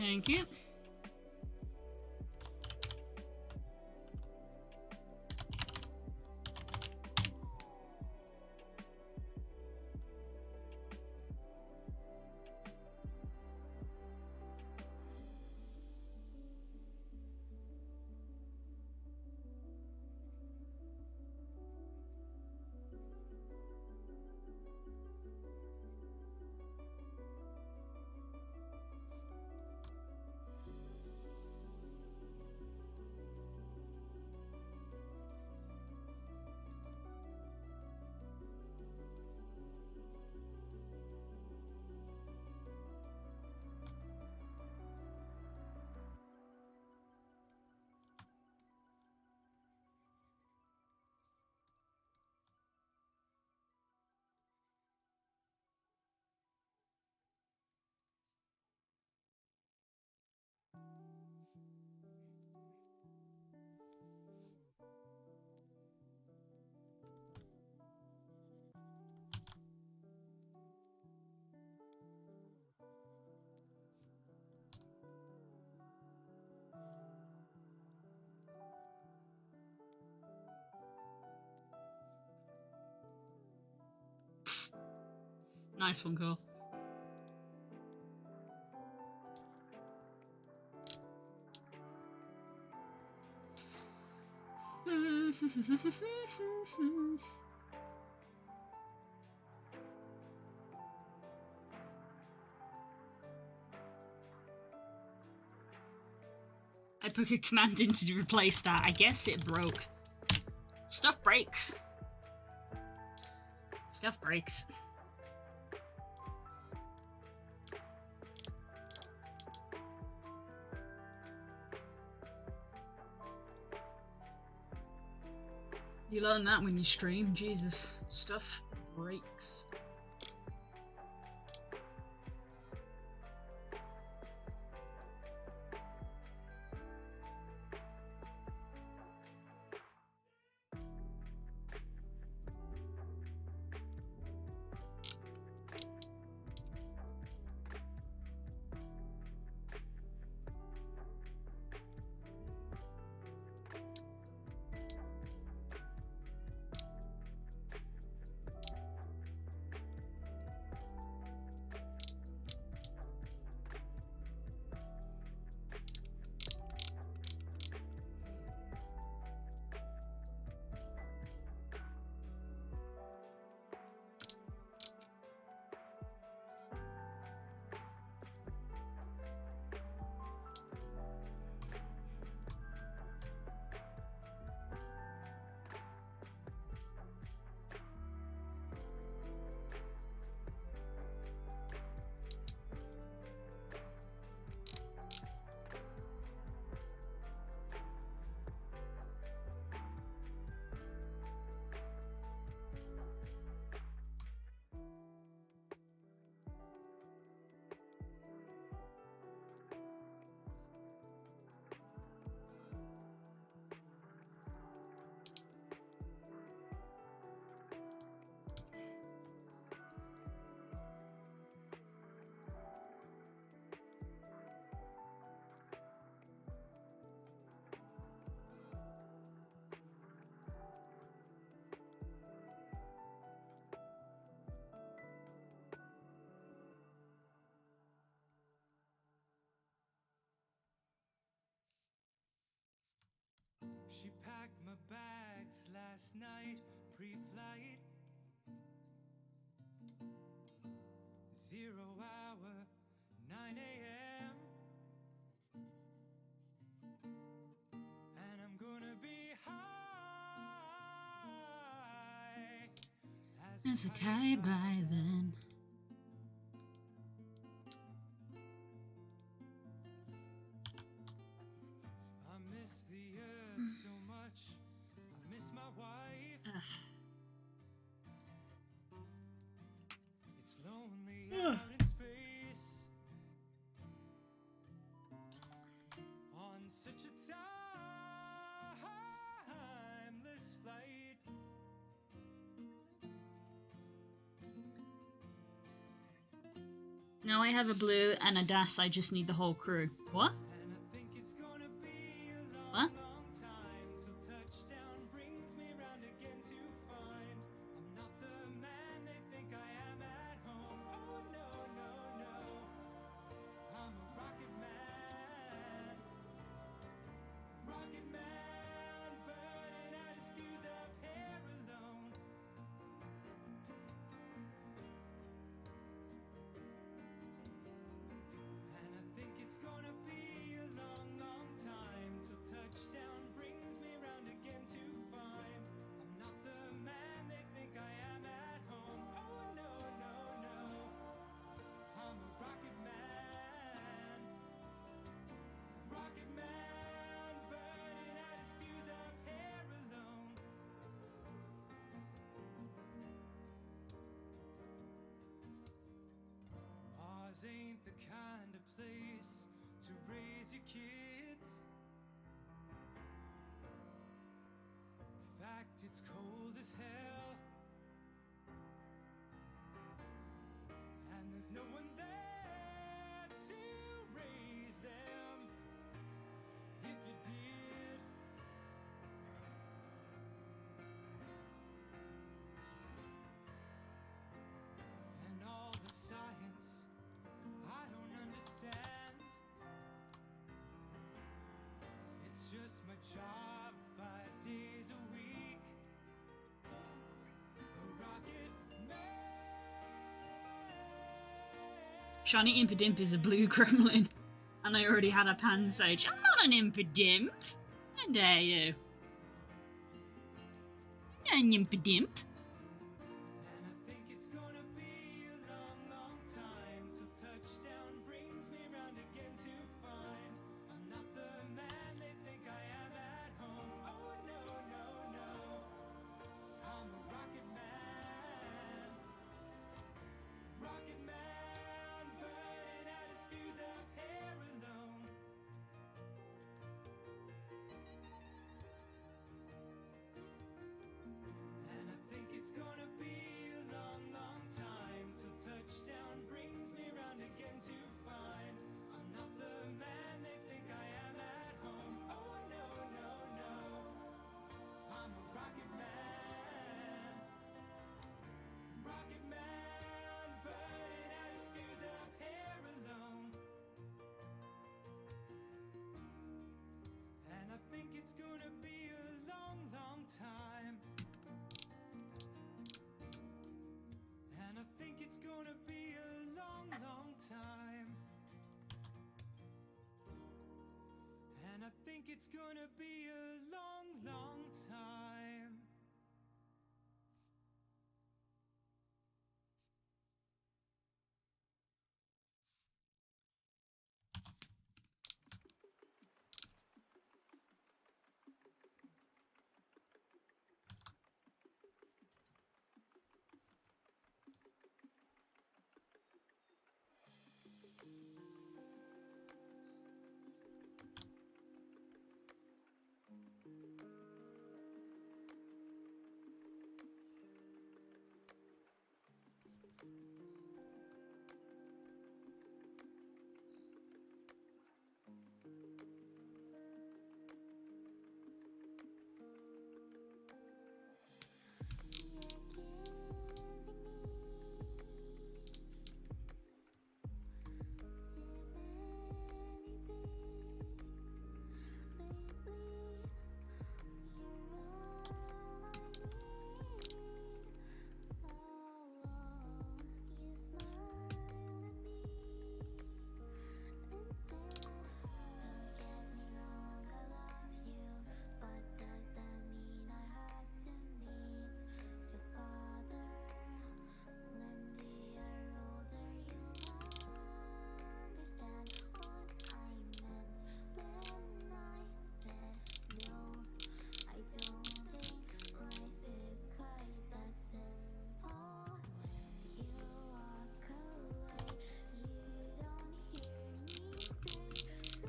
Thank you. Nice one, Cole. I put a command in to replace that. I guess it broke. Stuff breaks. Stuff breaks. You learn that when you stream, Jesus. Stuff breaks. She packed my bags last night, pre-flight. 0 hour, 9 a.m. And I'm gonna be high As a kite by then. I miss the earth so much. I miss my wife. It's lonely out in space on such a timeless flight. Now I have a blue and a DAS, I just need the whole crew. What? And I think it's gonna be a long, What? long time till touchdown brings me round again to find I'm not the man they think I am at home. Oh no, no, no. I'm a rocket man. Rocket man burning out his fuse up here alone. And I think it's gonna be a long, long time till touchdown brings me round again to find I'm not the man they think I am at home. Oh no, no, no. I'm a rocket man. Rocket man burning out his fuse up here alone. Mars ain't the kind of place to raise your kids. In fact, it's cold as hell. And there's no one there to raise them. If you did, and all the Shiny Impidimp is a blue gremlin. And I already had a Pansage. I'm not an Impidimp. How dare you? I'm not an Impidimp. And I think it's gonna be a long, long time till touchdown brings me round again to find I'm not the man they think I am at home. Oh no, no, no. I'm a rocket man. Rocket man, burning out his fuse up here alone. And I think it's gonna be a long, long time till touchdown brings me round again to find I'm not the man they think I am at home. Oh no, no, no. I'm a rocket man. Rocket man, burning out his fuse up here alone. And I think it's gonna be a long, long time. And I think it's gonna be a long, long time. And I think it's gonna be a long, long time.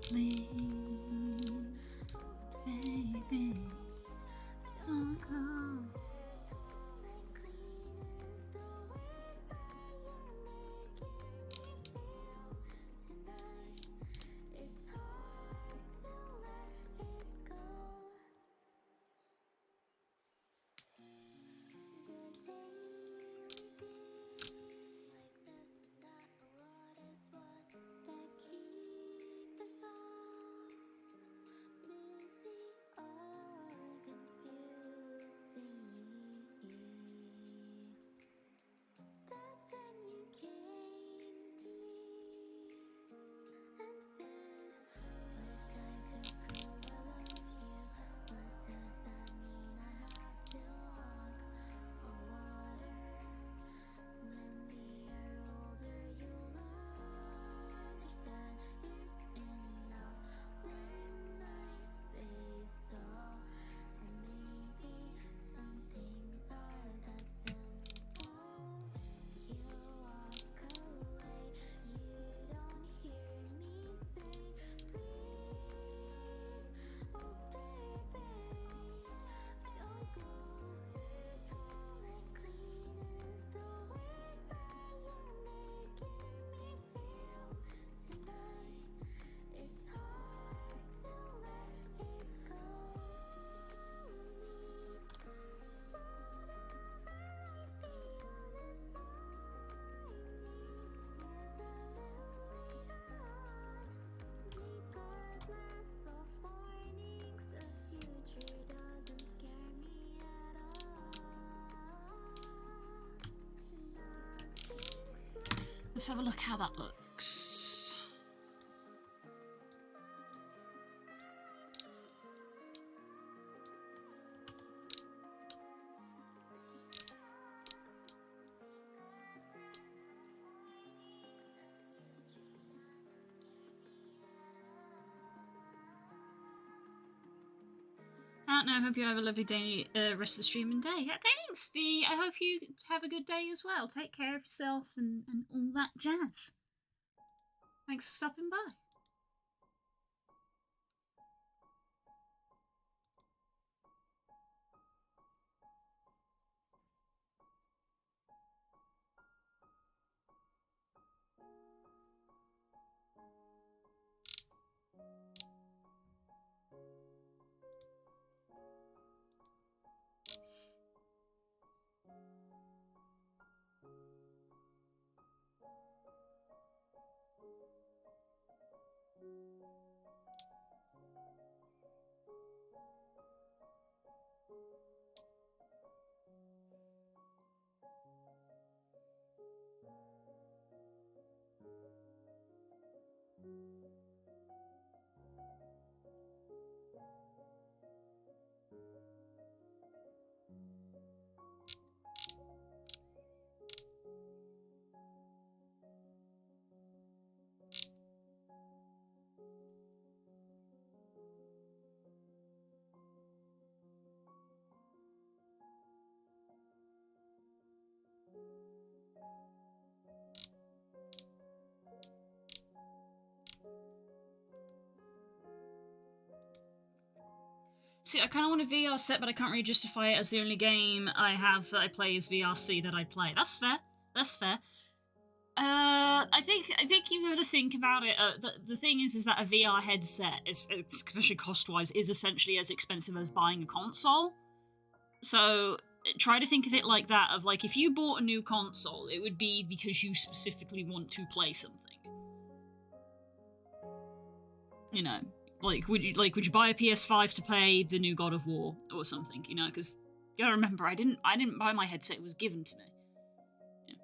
Please, baby, don't go. Let's have a look how that looks. books. No, I hope you have a lovely day, rest of the stream and day. Yeah, thanks, V. I hope you have a good day as well. Take care of yourself and all that jazz. Thanks for stopping by. See, I kind of want a VR set, but I can't really justify it as the only game I have that I play is VRC that I play. That's fair. That's fair. I think you got to think about it. The thing is that a VR headset, especially cost-wise, is essentially as expensive as buying a console. So try to think of it like that. Of like, if you bought a new console, it would be because you specifically want to play something. You know. Like, would you buy a PS5 to play the new God of War or something? You know, because you gotta remember, I didn't buy my headset; it was given to me. Yeah.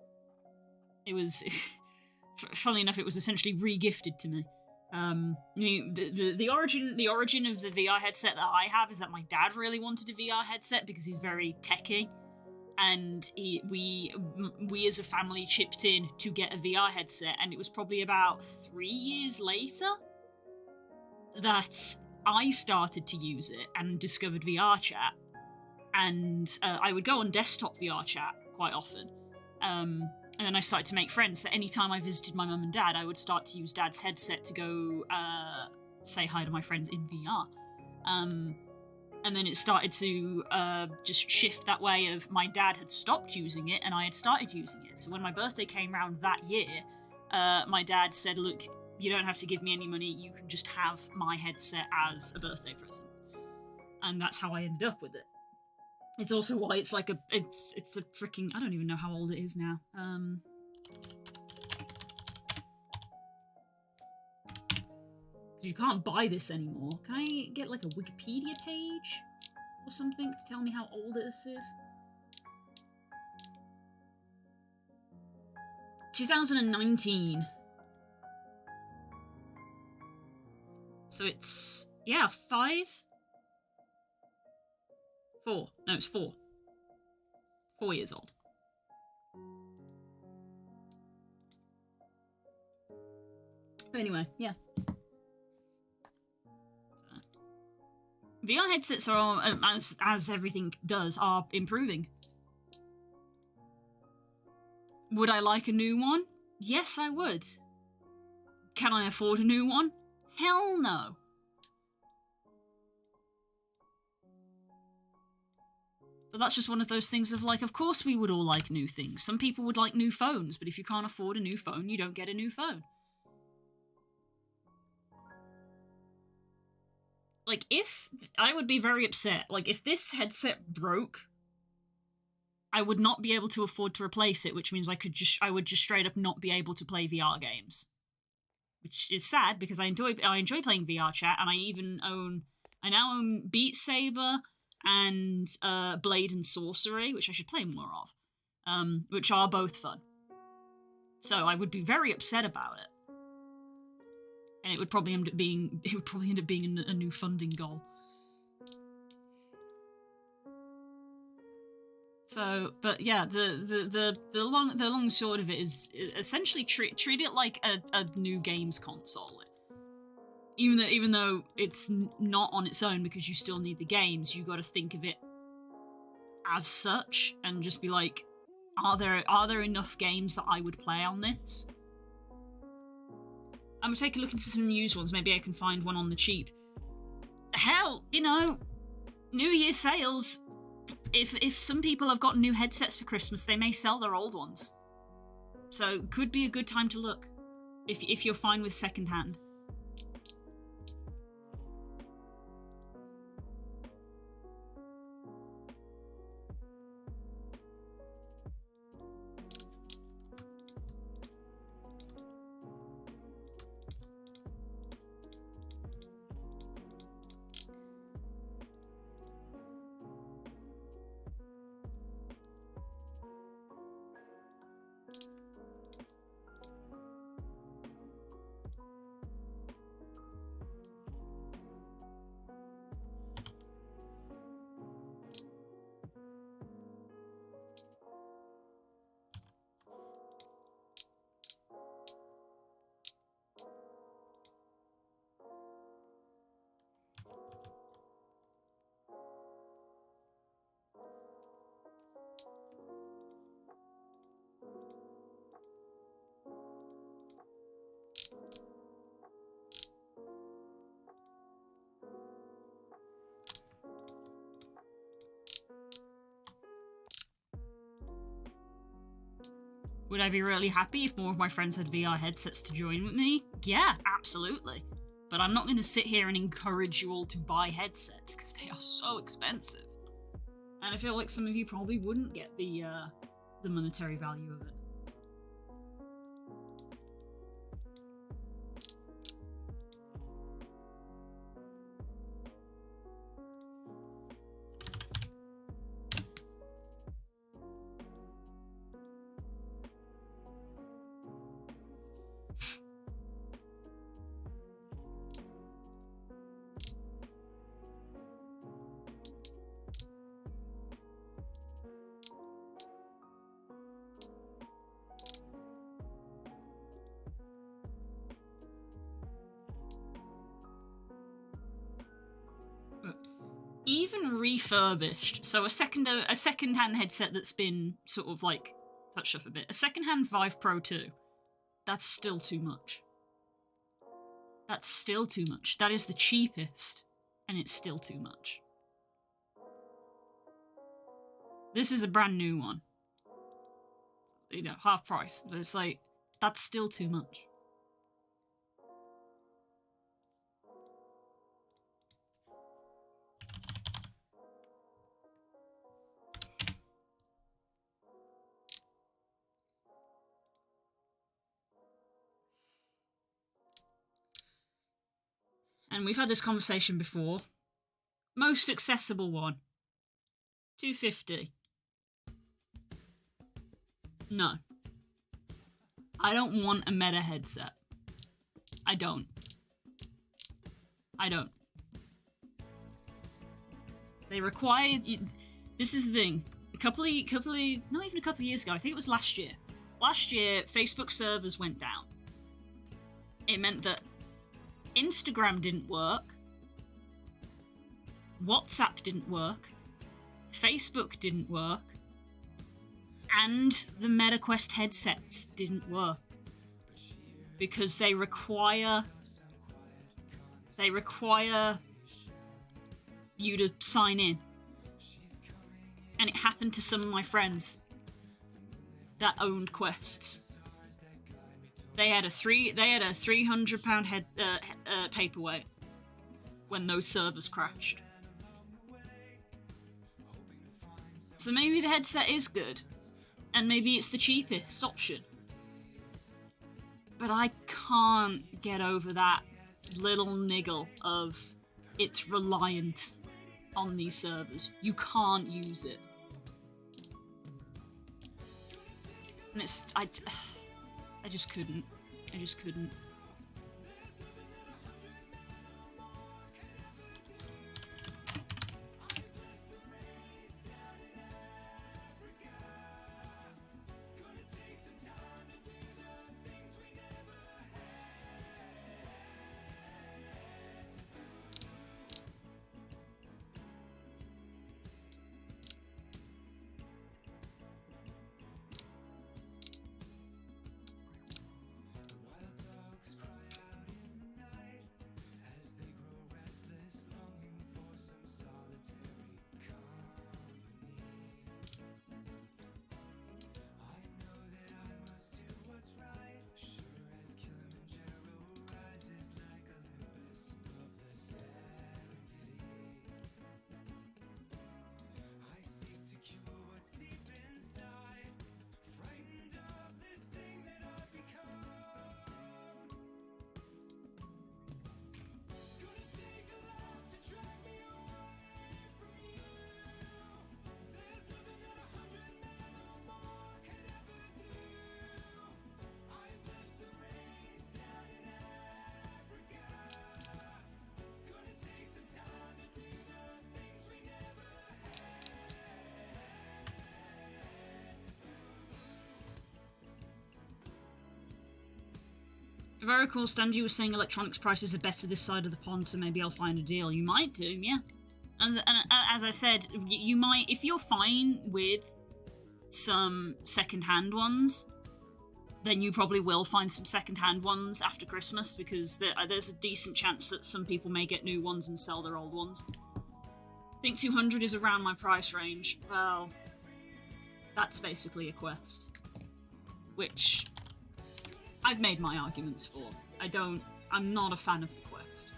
It was, funnily enough, it was essentially re-gifted to me. The origin of the VR headset that I have is that my dad really wanted a VR headset because he's very techy, and we as a family chipped in to get a VR headset, and it was probably about 3 years later that I started to use it and discovered VR chat, and I would go on desktop VR chat quite often, and then I started to make friends. So anytime I visited my mum and dad, I would start to use dad's headset to go say hi to my friends in VR, and then it started to just shift that way of my dad had stopped using it and I had started using it. So when my birthday came around that year, my dad said, look, you don't have to give me any money, you can just have my headset as a birthday present. And that's how I ended up with it. It's also why it's like it's a freaking, I don't even know how old it is now. You can't buy this anymore. Can I get like a Wikipedia page or something to tell me how old this is? 2019. So it's, yeah, 4. No, it's 4. 4 years old. But anyway, yeah. VR headsets are, as everything does, are improving. Would I like a new one? Yes, I would. Can I afford a new one? Hell no. But that's just one of those things of like, of course we would all like new things. Some people would like new phones, but if you can't afford a new phone, you don't get a new phone. Like, I would be very upset. Like, if this headset broke, I would not be able to afford to replace it, which means I would just straight up not be able to play VR games. Which is sad because I enjoy playing VR chat, and I now own Beat Saber and Blade and Sorcery, which I should play more of, which are both fun. So I would be very upset about it. And it would probably end up being a new funding goal. So, but yeah, the long short of it is essentially treat it like a new games console. Even though it's not on its own, because you still need the games, you got to think of it as such and just be like, are there enough games that I would play on this? I'm gonna take a look into some used ones. Maybe I can find one on the cheap. Hell, you know, New Year sales. If some people have got new headsets for Christmas, they may sell their old ones. So could be a good time to look if you're fine with secondhand. Would I be really happy if more of my friends had VR headsets to join with me? Yeah, absolutely. But I'm not going to sit here and encourage you all to buy headsets, because they are so expensive. And I feel like some of you probably wouldn't get the monetary value of it. Even refurbished, so a second-hand headset that's been sort of like touched up a bit, a second-hand Vive Pro 2, that's still too much. That's still too much. That is the cheapest, and it's still too much. This is a brand new one. You know, half price, but it's like, that's still too much. And we've had this conversation before. Most accessible one. $250. No. I don't want a Meta headset. I don't. They require... This is the thing. Not even a couple of years ago, I think it was last year. Last year, Facebook servers went down. It meant that Instagram didn't work, WhatsApp didn't work, Facebook didn't work, and the MetaQuest headsets didn't work. Because they require you to sign in. And it happened to some of my friends that owned Quests. They had a £300 paperweight when those servers crashed. So maybe the headset is good, and maybe it's the cheapest option. But I can't get over that little niggle of it's reliant on these servers. You can't use it. And I just couldn't. If I recall, Stanley was saying electronics prices are better this side of the pond, so maybe I'll find a deal. You might do, yeah. As I said, you might, if you're fine with some second-hand ones, then you probably will find some second-hand ones after Christmas, because there's a decent chance that some people may get new ones and sell their old ones. I think 200 is around my price range. Well, that's basically a quest, which I've made my arguments for. I'm not a fan of the quest.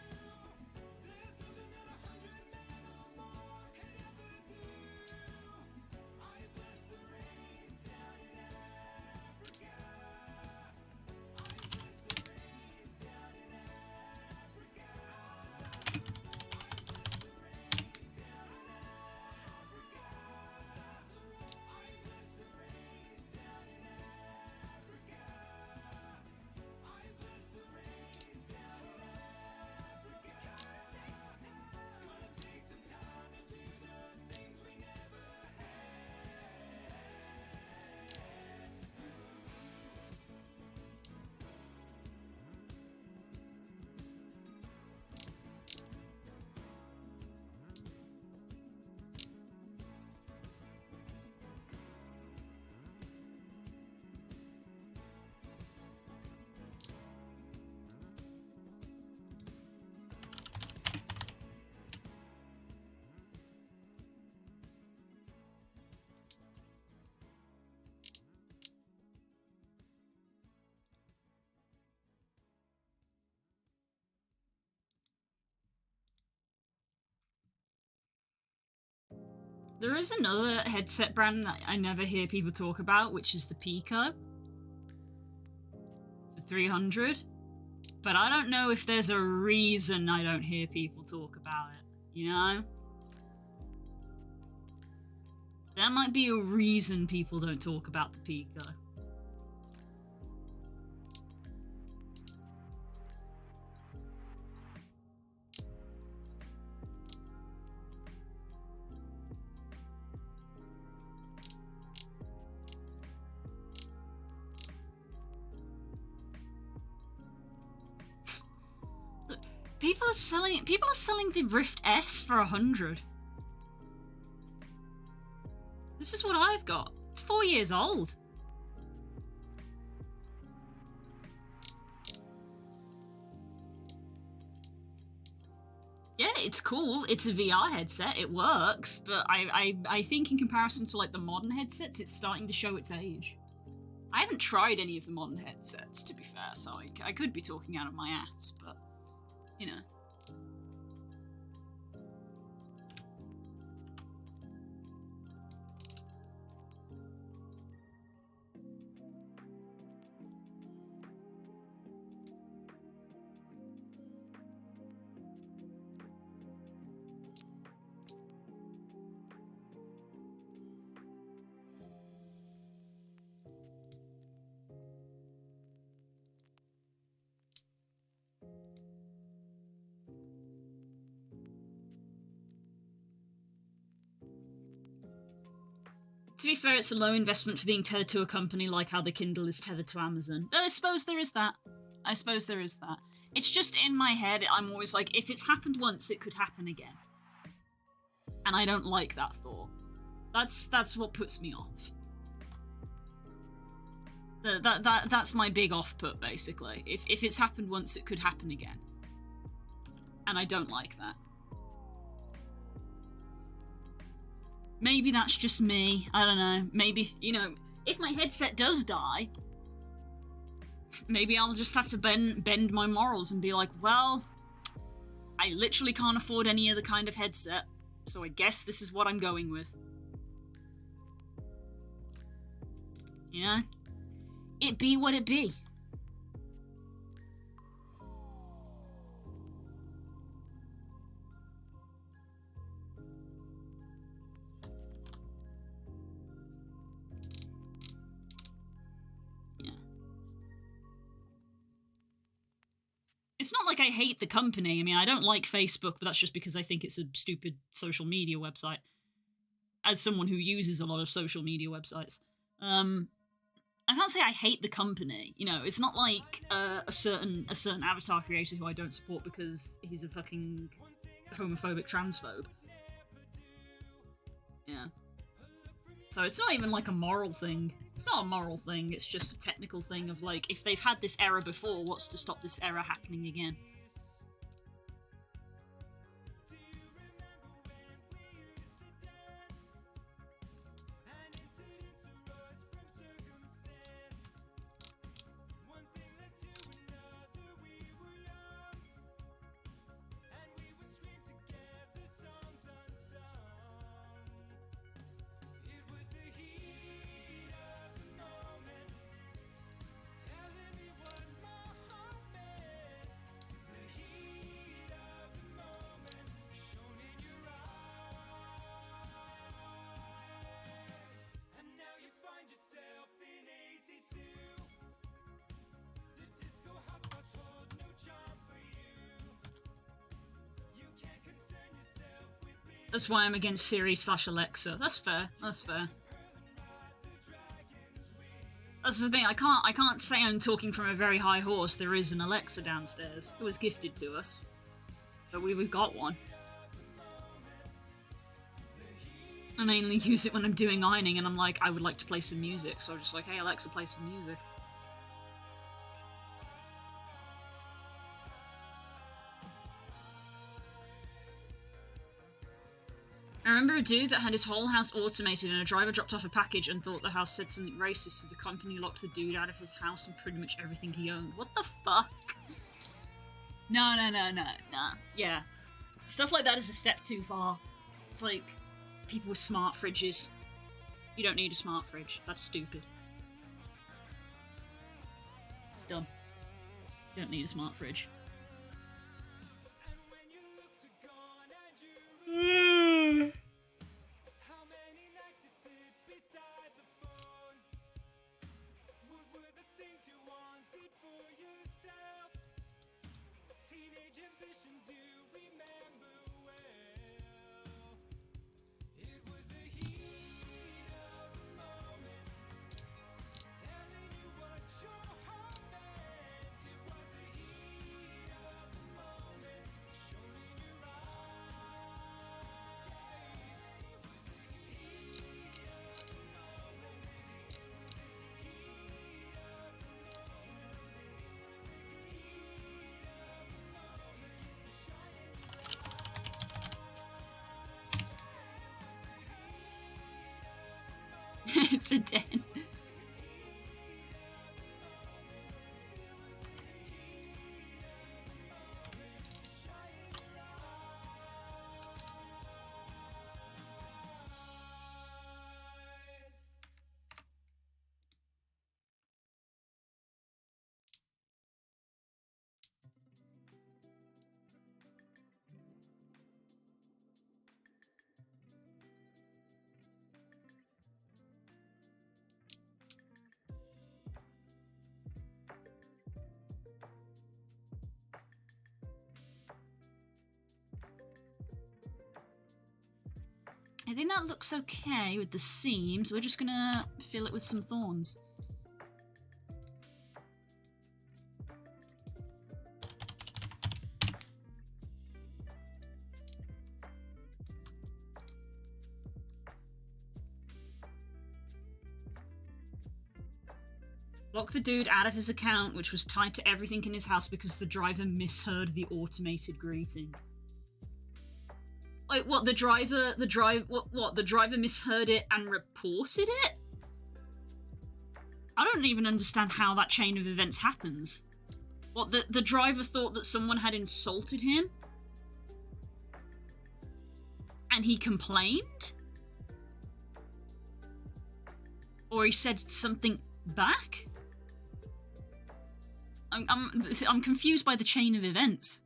There is another headset brand that I never hear people talk about, which is the Pico. For 300. But I don't know if there's a reason I don't hear people talk about it, you know? There might be a reason people don't talk about the Pico. People are selling the Rift S for 100. This is what I've got. It's 4 years old. Yeah, it's cool. It's a VR headset. It works, but I think in comparison to like the modern headsets, it's starting to show its age. I haven't tried any of the modern headsets, to be fair, so I could be talking out of my ass, but you know. To be fair, it's a low investment for being tethered to a company like how the Kindle is tethered to Amazon. I suppose there is that. It's just in my head, I'm always like, if it's happened once, it could happen again. And I don't like that thought. That's what puts me off. That's my big off-put, basically. If it's happened once, it could happen again. And I don't like that. Maybe that's just me. I don't know. Maybe, you know, if my headset does die, maybe I'll just have to bend my morals and be like, well, I literally can't afford any other kind of headset, so I guess this is what I'm going with. You know? It be what it be. It's not like I hate the company. I mean, I don't like Facebook, but that's just because I think it's a stupid social media website. As someone who uses a lot of social media websites. I can't say I hate the company. You know, it's not like a certain avatar creator who I don't support because he's a fucking homophobic transphobe. Yeah. So it's not even like a moral thing. It's not a moral thing, it's just a technical thing of like, if they've had this error before, what's to stop this error happening again? That's why I'm against Siri/Alexa. That's fair. That's fair. That's the thing. I can't say I'm talking from a very high horse. There is an Alexa downstairs. It was gifted to us, but we've got one. I mainly use it when I'm doing ironing, and I'm like, I would like to play some music. So I'm just like, hey Alexa, play some music. I remember a dude that had his whole house automated and a driver dropped off a package and thought the house said something racist, so the company locked the dude out of his house and pretty much everything he owned. What the fuck? No. Yeah. Stuff like that is a step too far. It's like people with smart fridges. You don't need a smart fridge. That's stupid. It's dumb. You don't need a smart fridge. It's a den. I think that looks okay with the seams. We're just gonna fill it with some thorns. Lock the dude out of his account, which was tied to everything in his house because the driver misheard the automated greeting. Like, what, the driver misheard it and reported it? I don't even understand how that chain of events happens. What, the driver thought that someone had insulted him? And he complained? Or he said something back? I'm confused by the chain of events.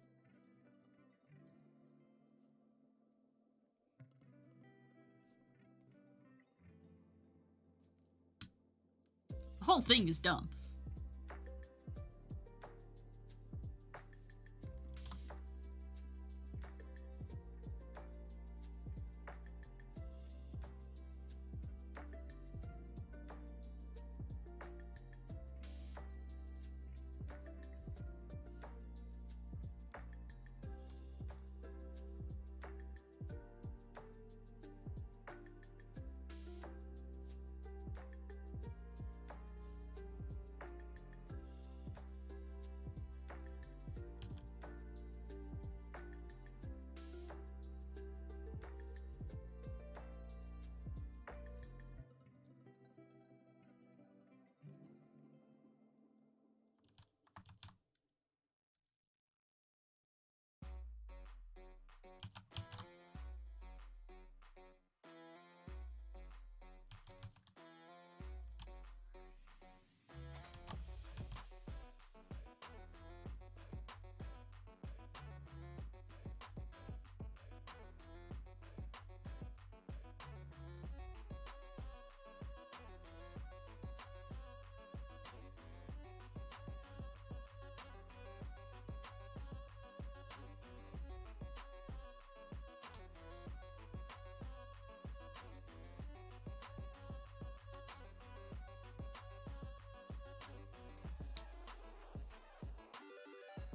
The whole thing is dumb.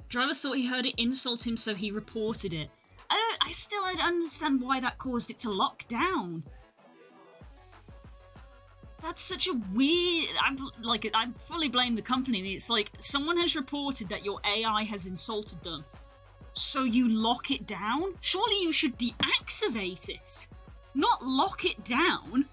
Driver thought he heard it insult him, so he reported it. I still don't understand why that caused it to lock down. That's such a weird... I fully blame the company. It's like, someone has reported that your AI has insulted them. So you lock it down? Surely you should deactivate it, not lock it down.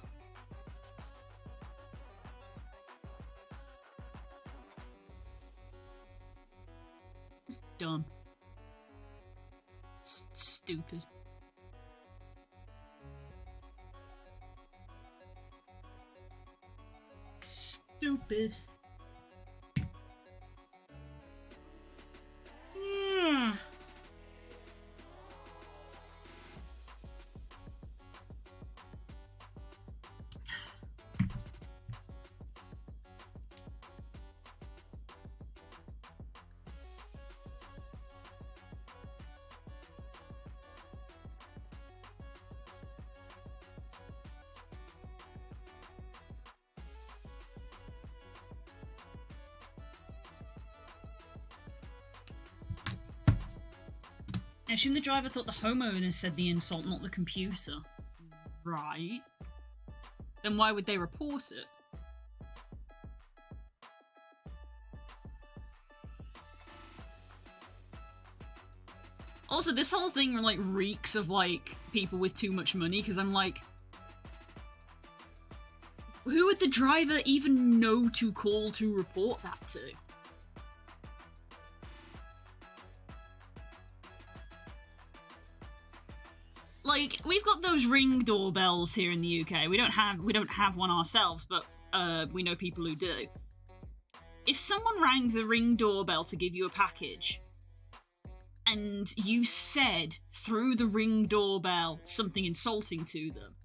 It's dumb. Stupid. Stupid. I assume the driver thought the homeowner said the insult, not the computer. Right. Then why would they report it? Also, this whole thing like reeks of like people with too much money, because I'm like, who would the driver even know to call to report that to? Like, we've got those Ring doorbells here in the UK. We don't have one ourselves, but we know people who do. If someone rang the Ring doorbell to give you a package, and you said through the Ring doorbell something insulting to them,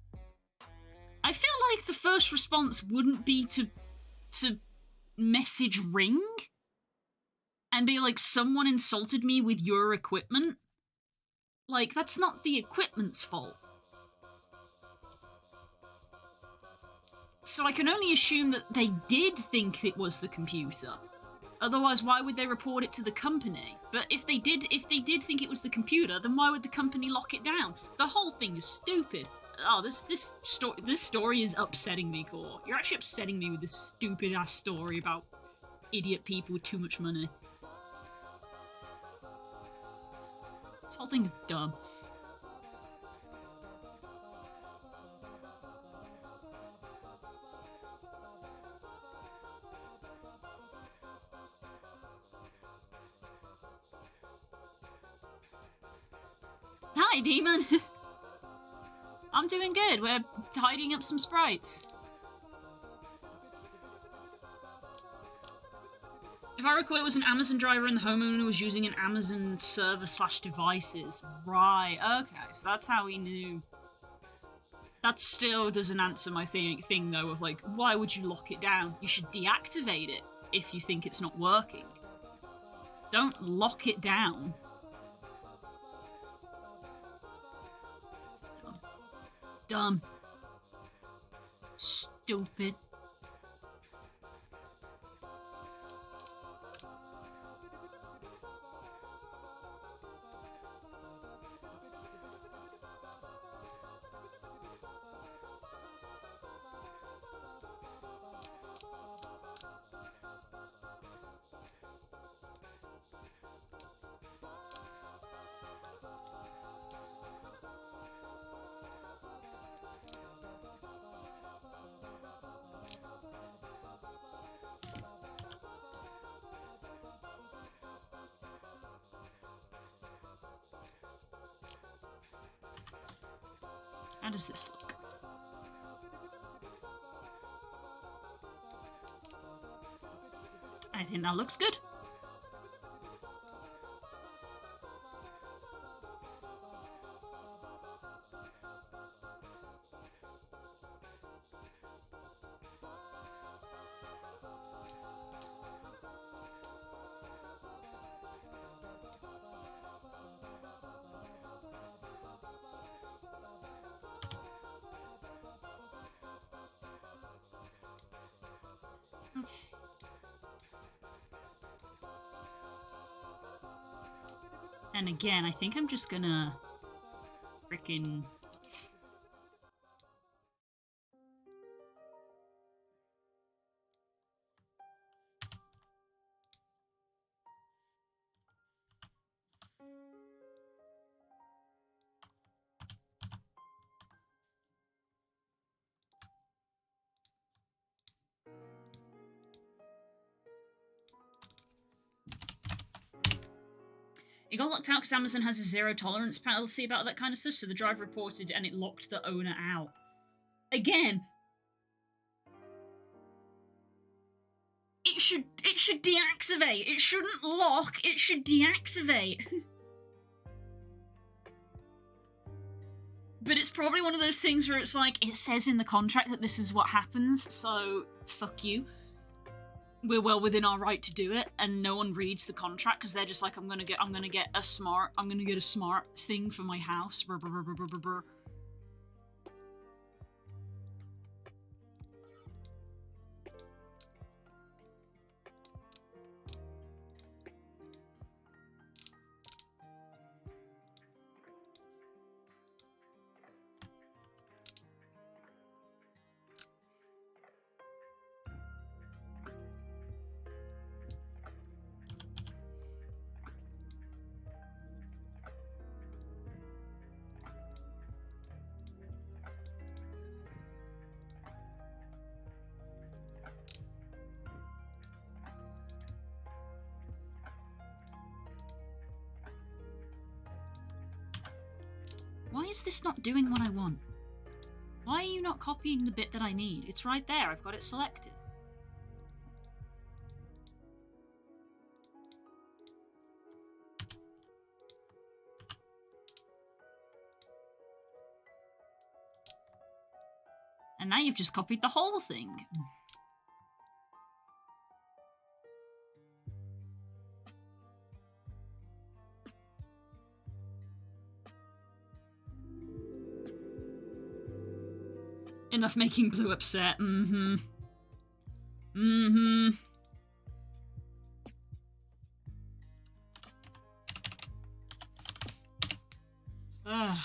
I feel like the first response wouldn't be to message Ring and be like, someone insulted me with your equipment. Like, that's not the equipment's fault. So I can only assume that they did think it was the computer. Otherwise, why would they report it to the company? But if they did think it was the computer, then why would the company lock it down? The whole thing is stupid. Oh, this story is upsetting me, Core. You're actually upsetting me with this stupid-ass story about idiot people with too much money. This whole thing is dumb. Hi, Demon! I'm doing good. We're tidying up some sprites. If I recall, it was an Amazon driver and the homeowner was using an Amazon server/devices. Right, okay, so that's how he knew. That still doesn't answer my thing though, of like, why would you lock it down? You should deactivate it if you think it's not working. Don't lock it down. It's dumb. Dumb. Stupid. How does this look? I think that looks good. And again, I think I'm just gonna frickin' It got locked out because Amazon has a zero tolerance policy about that kind of stuff, so the driver reported and it locked the owner out. Again, it should deactivate. It shouldn't lock, it should deactivate. But it's probably one of those things where it's like, it says in the contract that this is what happens, so fuck you. We're well within our right to do it, and no one reads the contract because they're just like, I'm gonna get a smart thing for my house. Brr, brr, brr, brr, brr, brr. Why is this not doing what I want? Why are you not copying the bit that I need? It's right there, I've got it selected. And now you've just copied the whole thing. Enough making Blue upset. Mm-hmm. Mm-hmm. Ugh.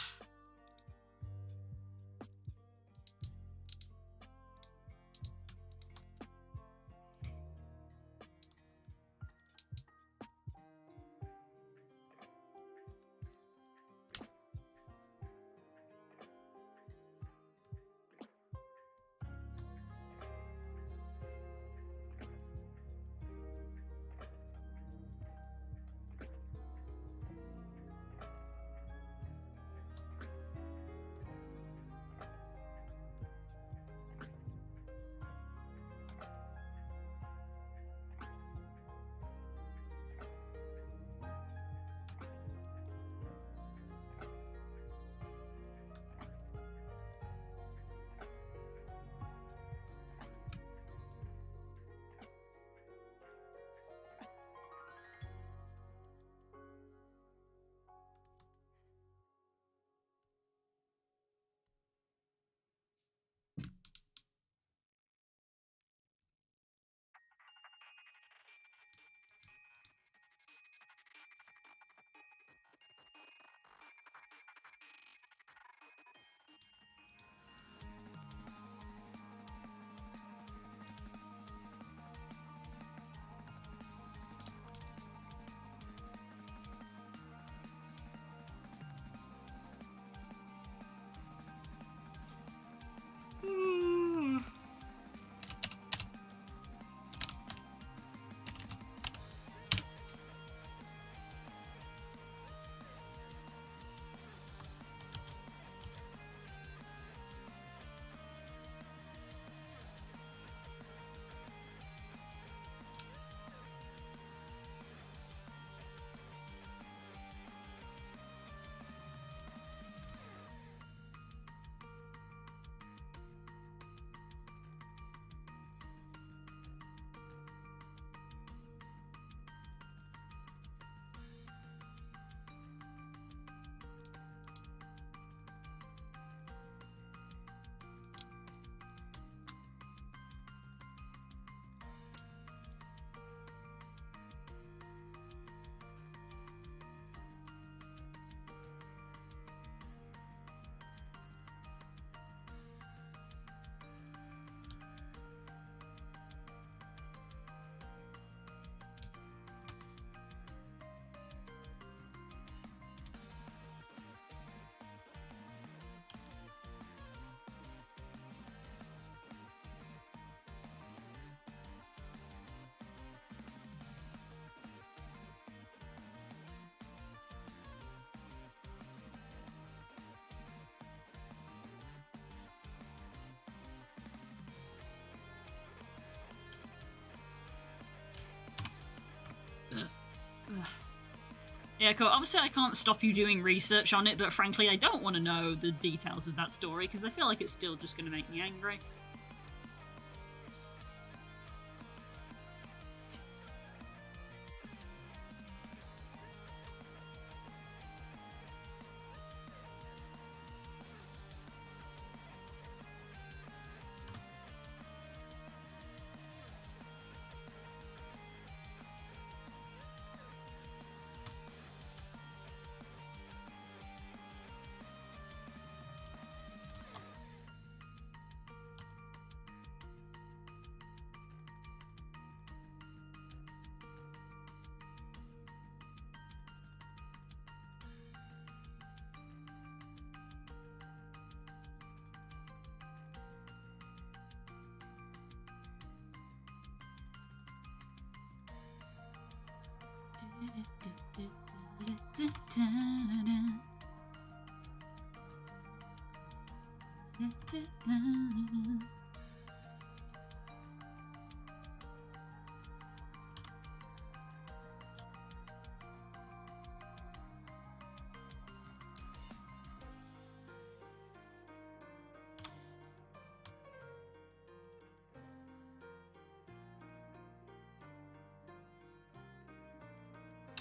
Yeah, cool. Obviously, I can't stop you doing research on it, but frankly, I don't want to know the details of that story because I feel like it's still just going to make me angry.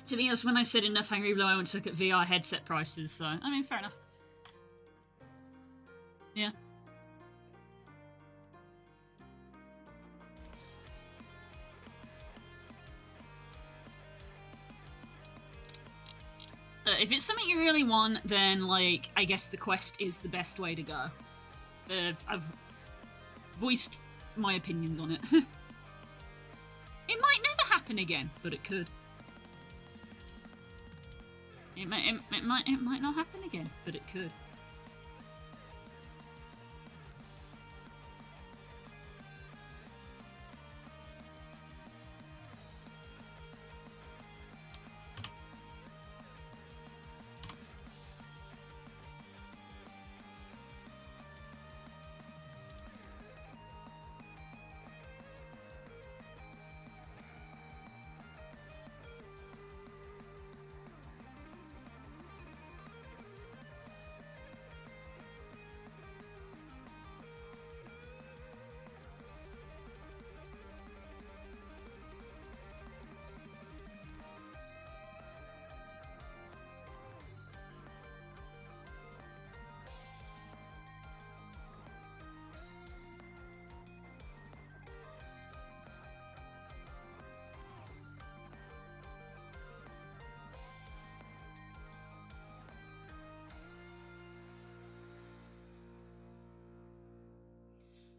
To be honest, when I said enough Angry Blow, I went to look at VR headset prices, so, I mean, fair enough. Yeah. If it's something you really want, then, like, I guess the Quest is the best way to go. I've voiced my opinions on it. It might never happen again, but it could. It might not happen again, but it could.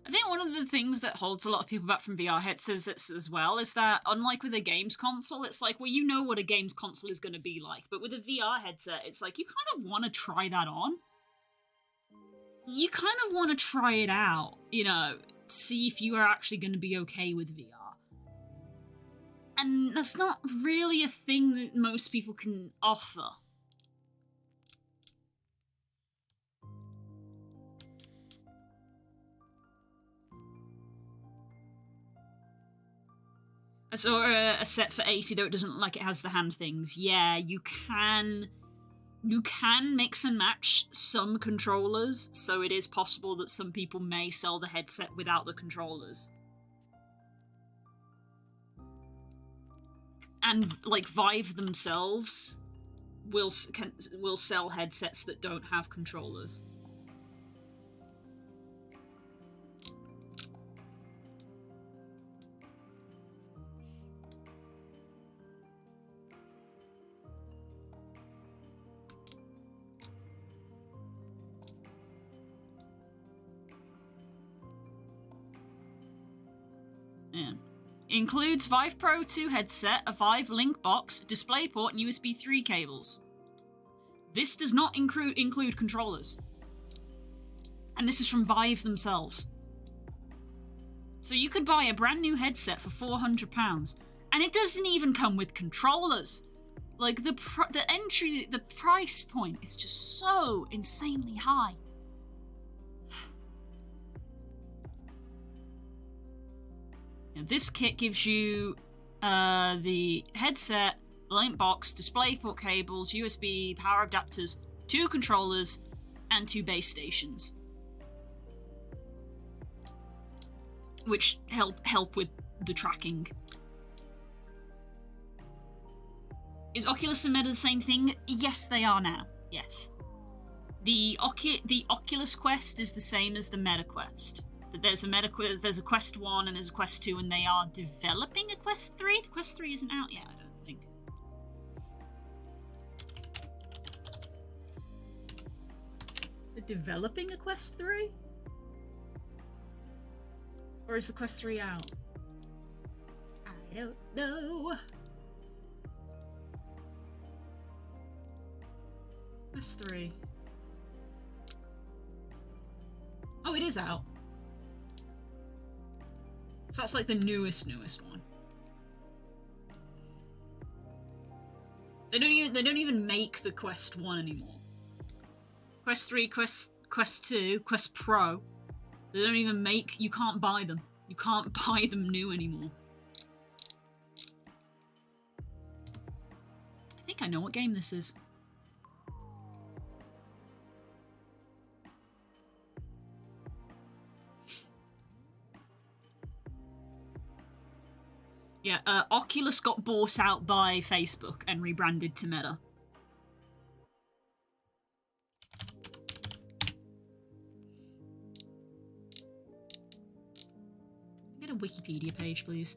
I think one of the things that holds a lot of people back from VR headsets as well is that, unlike with a games console, it's like, well, you know what a games console is going to be like, but with a VR headset, it's like, you kind of want to try that on. You kind of want to try it out, you know, see if you are actually going to be okay with VR. And that's not really a thing that most people can offer. I saw a set for 80, though it doesn't look like it has the hand things. Yeah, you can mix and match some controllers, so it is possible that some people may sell the headset without the controllers. And, like, Vive themselves will sell headsets that don't have controllers. Yeah. Includes Vive Pro 2 headset, a Vive Link box, DisplayPort, and USB 3 cables. This does not include controllers. And this is from Vive themselves. So you could buy a brand new headset for £400, and it doesn't even come with controllers. Like, the price point is just so insanely high. This kit gives you the headset, link box, DisplayPort cables, USB power adapters, 2 controllers, and 2 base stations. Which help with the tracking. Is Oculus and Meta the same thing? Yes, they are now. Yes. The Oculus Quest is the same as the Meta Quest. There's a Quest 1 and there's a Quest 2, and they are developing a Quest 3. The Quest 3 isn't out yet, I don't think. They're developing a Quest 3? Or is the Quest 3 out? I don't know. Quest 3. Oh, it is out. So that's like the newest one. They don't even make the Quest 1 anymore. Quest 3, Quest 2, Quest Pro. They don't even make, you can't buy them. You can't buy them new anymore. I think I know what game this is. Yeah, Oculus got bought out by Facebook and rebranded to Meta. Get a Wikipedia page, please.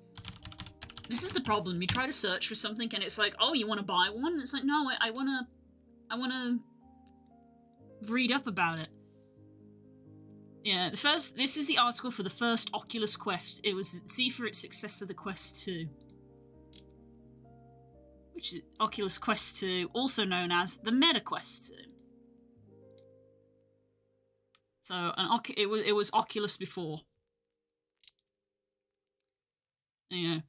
This is the problem. You try to search for something and it's like, oh, you want to buy one? And it's like, no, I wanna read up about it. Yeah, this is the article for the first Oculus Quest. It was for its successor, the Quest 2. Which is Oculus Quest 2, also known as the Meta Quest 2. So, it was Oculus before. Yeah.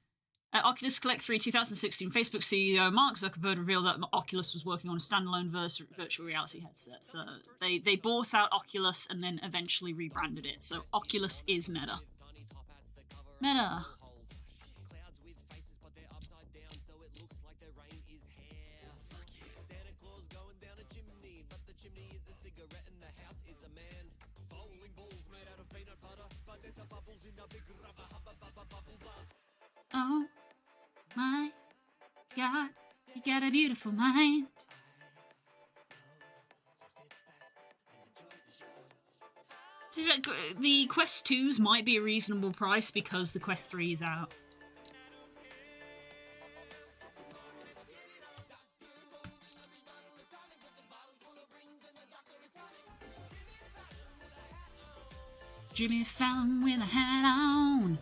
At Oculus Collect 3 2016, Facebook CEO Mark Zuckerberg revealed that Oculus was working on a standalone virtual reality headset. So they bought out Oculus and then eventually rebranded it. So Oculus is Meta. Meta. Oh my God, you got a beautiful mind. So, the Quest 2s might be a reasonable price because the Quest 3 is out. Jimmy Fallon with a hat on.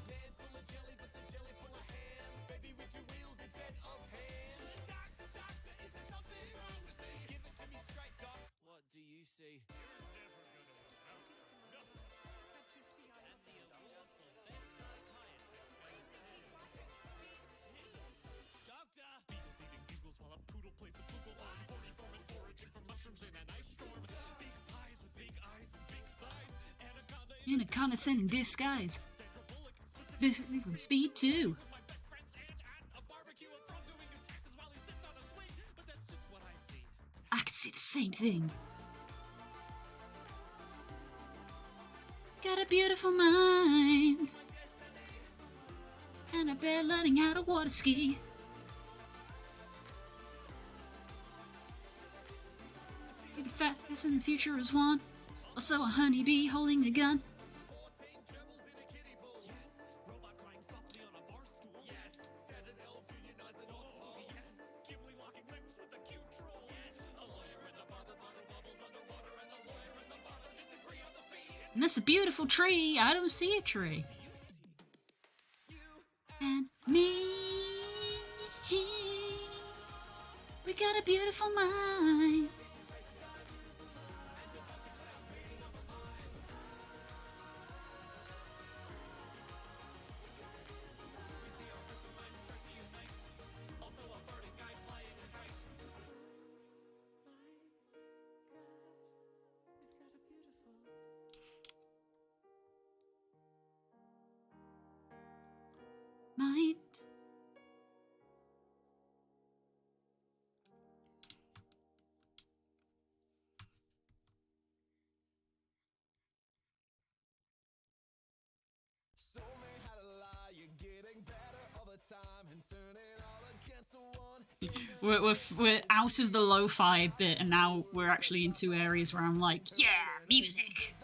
In a condescending disguise. Speed 2. I can see the same thing. Got a beautiful mind. And I bet learning how to water ski. The fastest in the future is one. Also a honeybee holding a gun. And that's a beautiful tree. I don't see a tree. And me. We got a beautiful mind. Mind. We're out of the lo-fi bit, and now we're actually into areas where I'm like, yeah, music.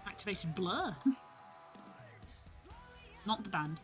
Activated Blur. Not the band.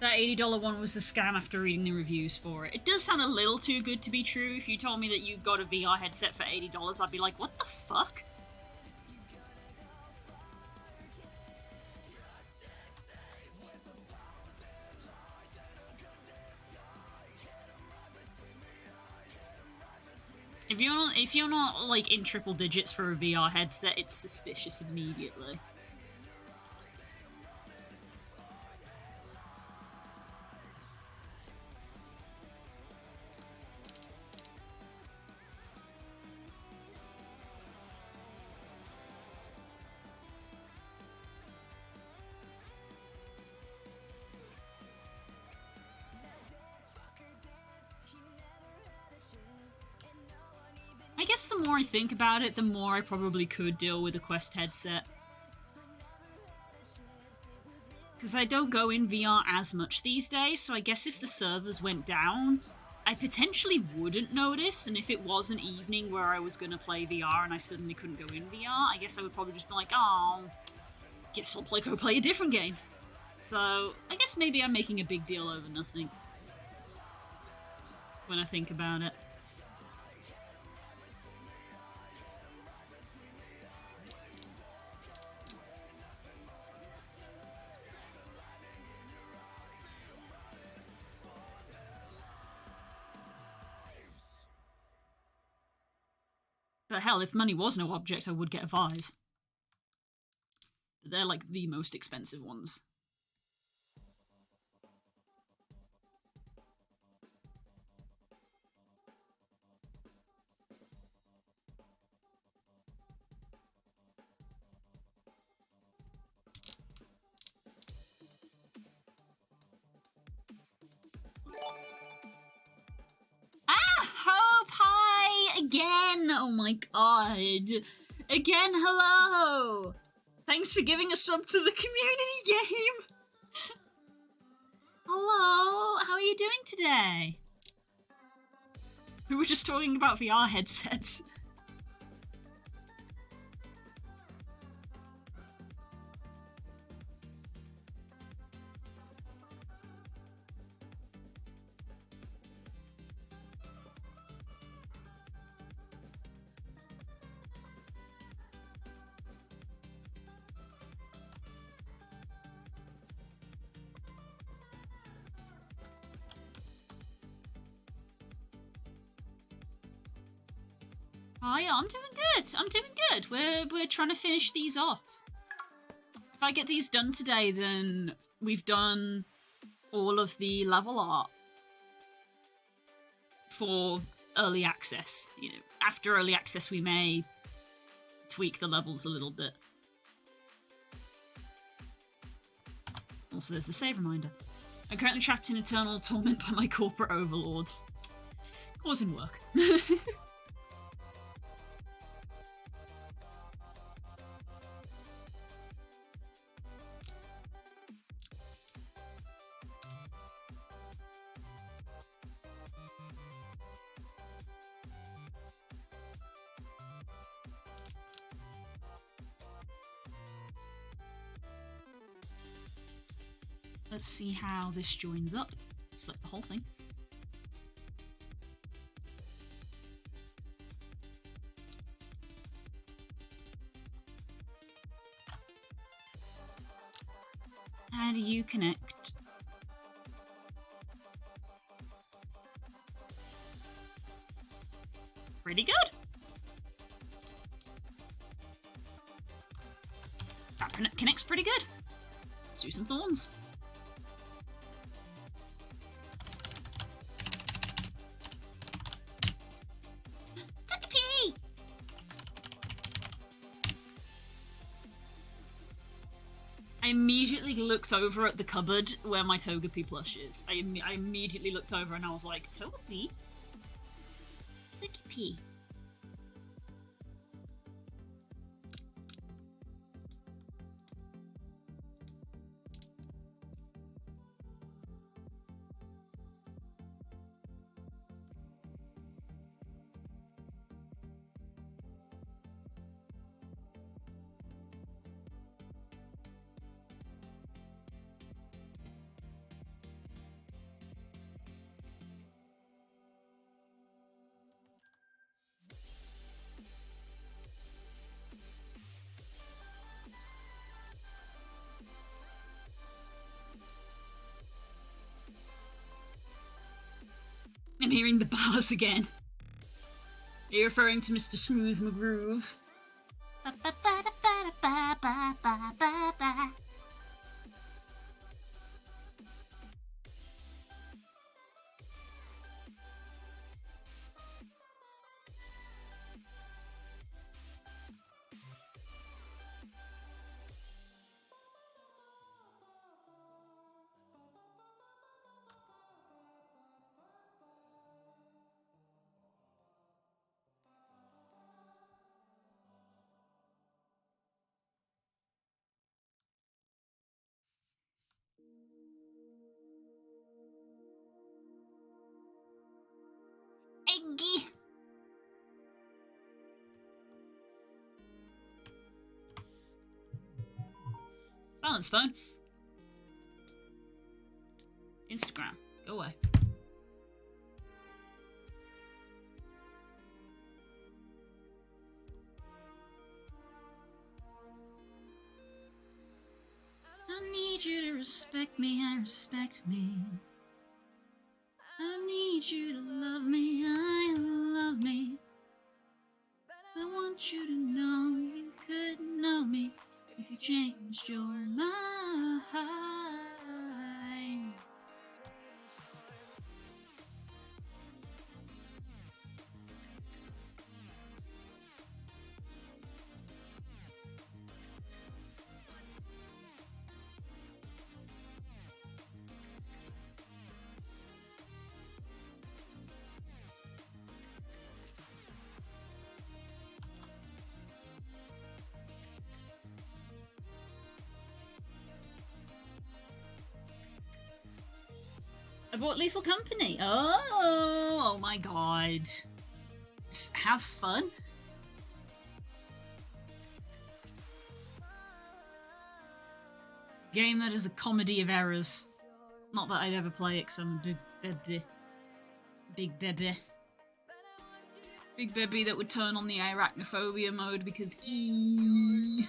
That $80 one was a scam after reading the reviews for it. It does sound a little too good to be true. If you told me that you got a VR headset for $80, I'd be like, what the fuck? If you're not like in triple digits for a VR headset, it's suspicious immediately. I guess the more I think about it, the more I probably could deal with a Quest headset. Because I don't go in VR as much these days, so I guess if the servers went down, I potentially wouldn't notice, and if it was an evening where I was going to play VR and I suddenly couldn't go in VR, I guess I would probably just be like, oh, guess I'll go play a different game. So, I guess maybe I'm making a big deal over nothing. When I think about it. But hell, if money was no object, I would get a Vive. They're like the most expensive ones. Hope, hi! Again! Oh my god. Again, hello! Thanks for giving a sub to the community game! Hello! How are you doing today? We were just talking about VR headsets. Oh yeah, I'm doing good. I'm doing good. We're trying to finish these off. If I get these done today, then we've done all of the level art for early access. You know, after early access, we may tweak the levels a little bit. Also, there's the save reminder. I'm currently trapped in eternal torment by my corporate overlords. Causing work. Let's see how this joins up. Select the whole thing. How do you connect? Pretty good. That connects pretty good. Let's do some thorns. Togepi! I immediately looked over at the cupboard where my Togepi plush is. I immediately looked over and I was like, Togepi? Togepi. I'm hearing the bars again. Are you referring to Mr. Smooth McGroove? Eggy. Silence phone. Instagram. Go away. I need you to respect me and respect me. I need you to love me, I love me. I want you to know you couldn't know me if you changed your mind. I bought Lethal Company. Oh my god. Have fun. Game that is a comedy of errors. Not that I'd ever play it because I'm a big baby. Big baby. Big baby that would turn on the arachnophobia mode because eee.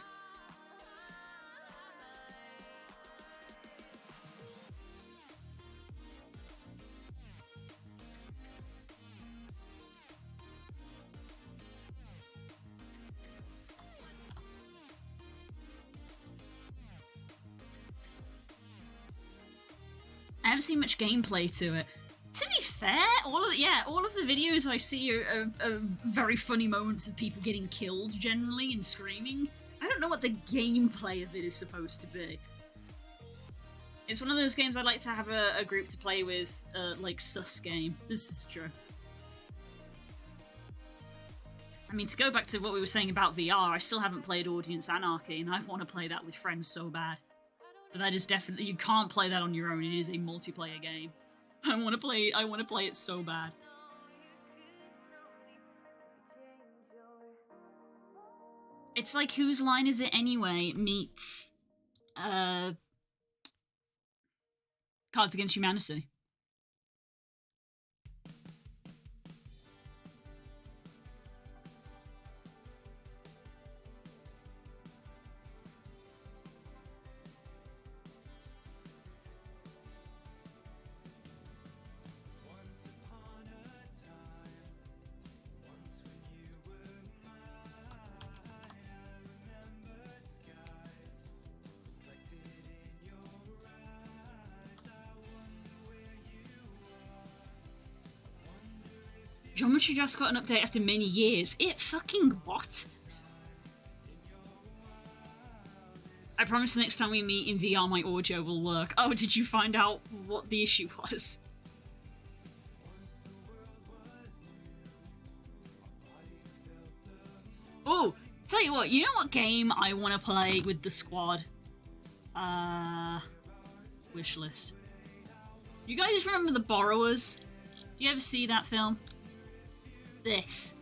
I haven't seen much gameplay to it. To be fair, all of the videos I see are very funny moments of people getting killed generally and screaming. I don't know what the gameplay of it is supposed to be. It's one of those games I'd like to have a group to play with, like sus game. This is true. I mean, to go back to what we were saying about VR, I still haven't played Audience Anarchy, and I want to play that with friends so bad. But that is definitely, you can't play that on your own. It is a multiplayer game. I want to play it so bad. It's like Whose Line Is It Anyway meets Cards Against Humanity. Once upon a time, once when you were mine, I remember skies reflected in your eyes. I wonder where you are. I wonder if Geometry just got an update after many years. It fucking what? I promise the next time we meet in VR my audio will work. Oh, did you find out what the issue was? Oh, tell you what, you know what game I want to play with the squad? Wishlist. You guys remember The Borrowers? Do you ever see that film? This.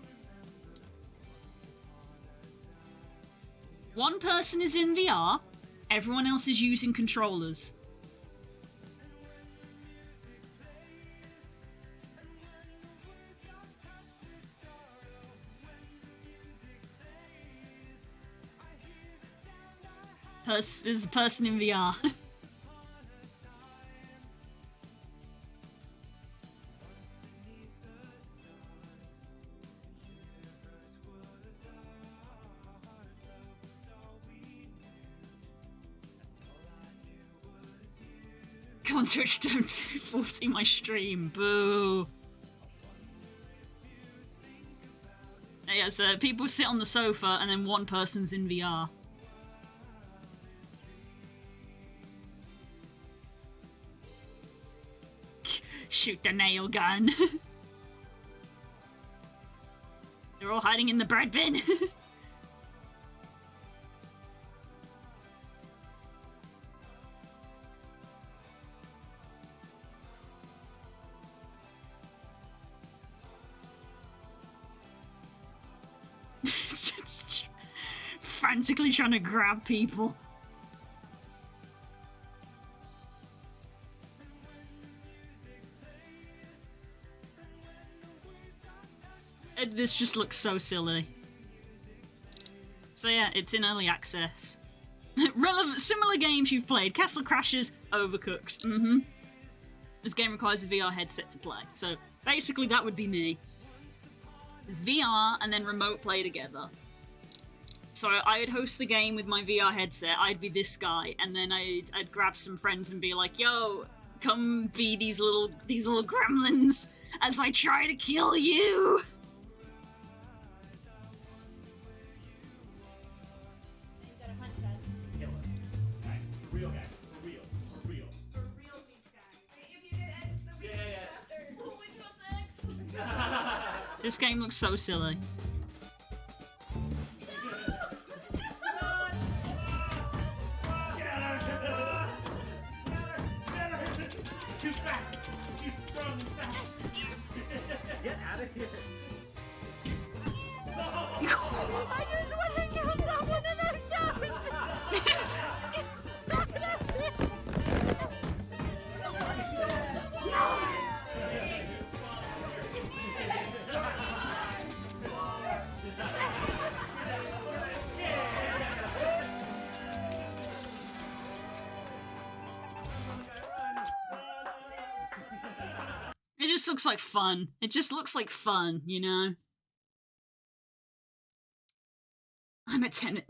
One person is in VR, everyone else is using controllers. There's the person in VR. Come on, Twitch, don't force my stream. Boo. Yeah, so people sit on the sofa and then one person's in VR. Shoot the nail gun. They're all hiding in the bread bin. Frantically trying to grab people. This just looks so silly. So yeah, it's in early access. Relevant, similar games you've played: Castle Crashers, Overcooked. This game requires a VR headset to play. So basically, that would be me. There's VR and then remote play together. So I would host the game with my VR headset. I'd be this guy, and then I'd grab some friends and be like, "Yo, come be these little gremlins as I try to kill you." Kill us. Right? For real, guys. For real. For real. For real, these guys. If you get X, then we Yeah, get yeah. faster. Which one's X? This game looks so silly. Too fast. Too strong and fast. Get out of here. I just want to kill someone and I'm done. It just looks like fun. It just looks like fun, you know? I'm at 1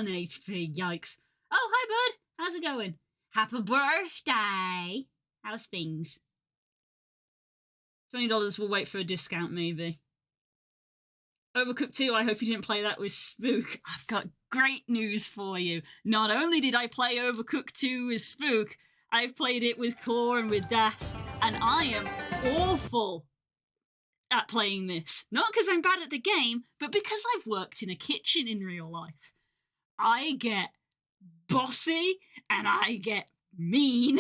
HP, yikes. Oh, hi, bud. How's it going? Happy birthday. How's things? $20 will wait for a discount, maybe. Overcooked 2, I hope you didn't play that with Spook. I've got great news for you. Not only did I play Overcooked 2 with Spook, I've played it with Claw and with Das, and I am awful at playing this. Not because I'm bad at the game, but because I've worked in a kitchen in real life. I get bossy and I get mean.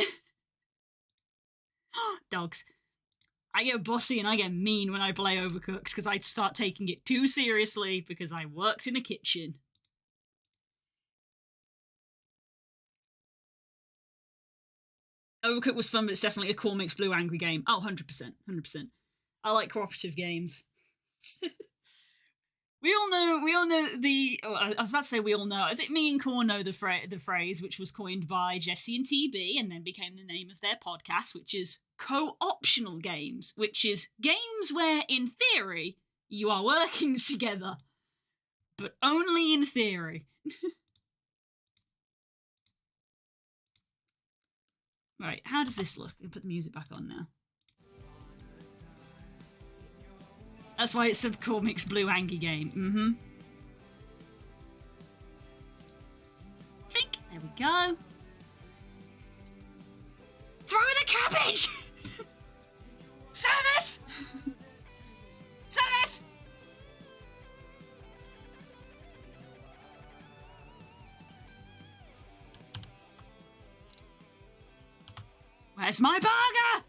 Dogs. I get bossy and I get mean when I play Overcooked because I start taking it too seriously because I worked in a kitchen. Overcooked was fun, but it's definitely a Cool Mix Blue Angry game. Oh, 100%. 100%. I like cooperative games. We all know the. Oh, I was about to say we all know. I think me and Core know the phrase, which was coined by Jesse and TB, and then became the name of their podcast, which is co-optional games, which is games where, in theory, you are working together, but only in theory. Right, how does this look? I'll put the music back on now. That's why it's a Cool Mix Blue Angie game. Mm-hmm. Think. There we go. Throw the cabbage! Service! Service! Where's my burger?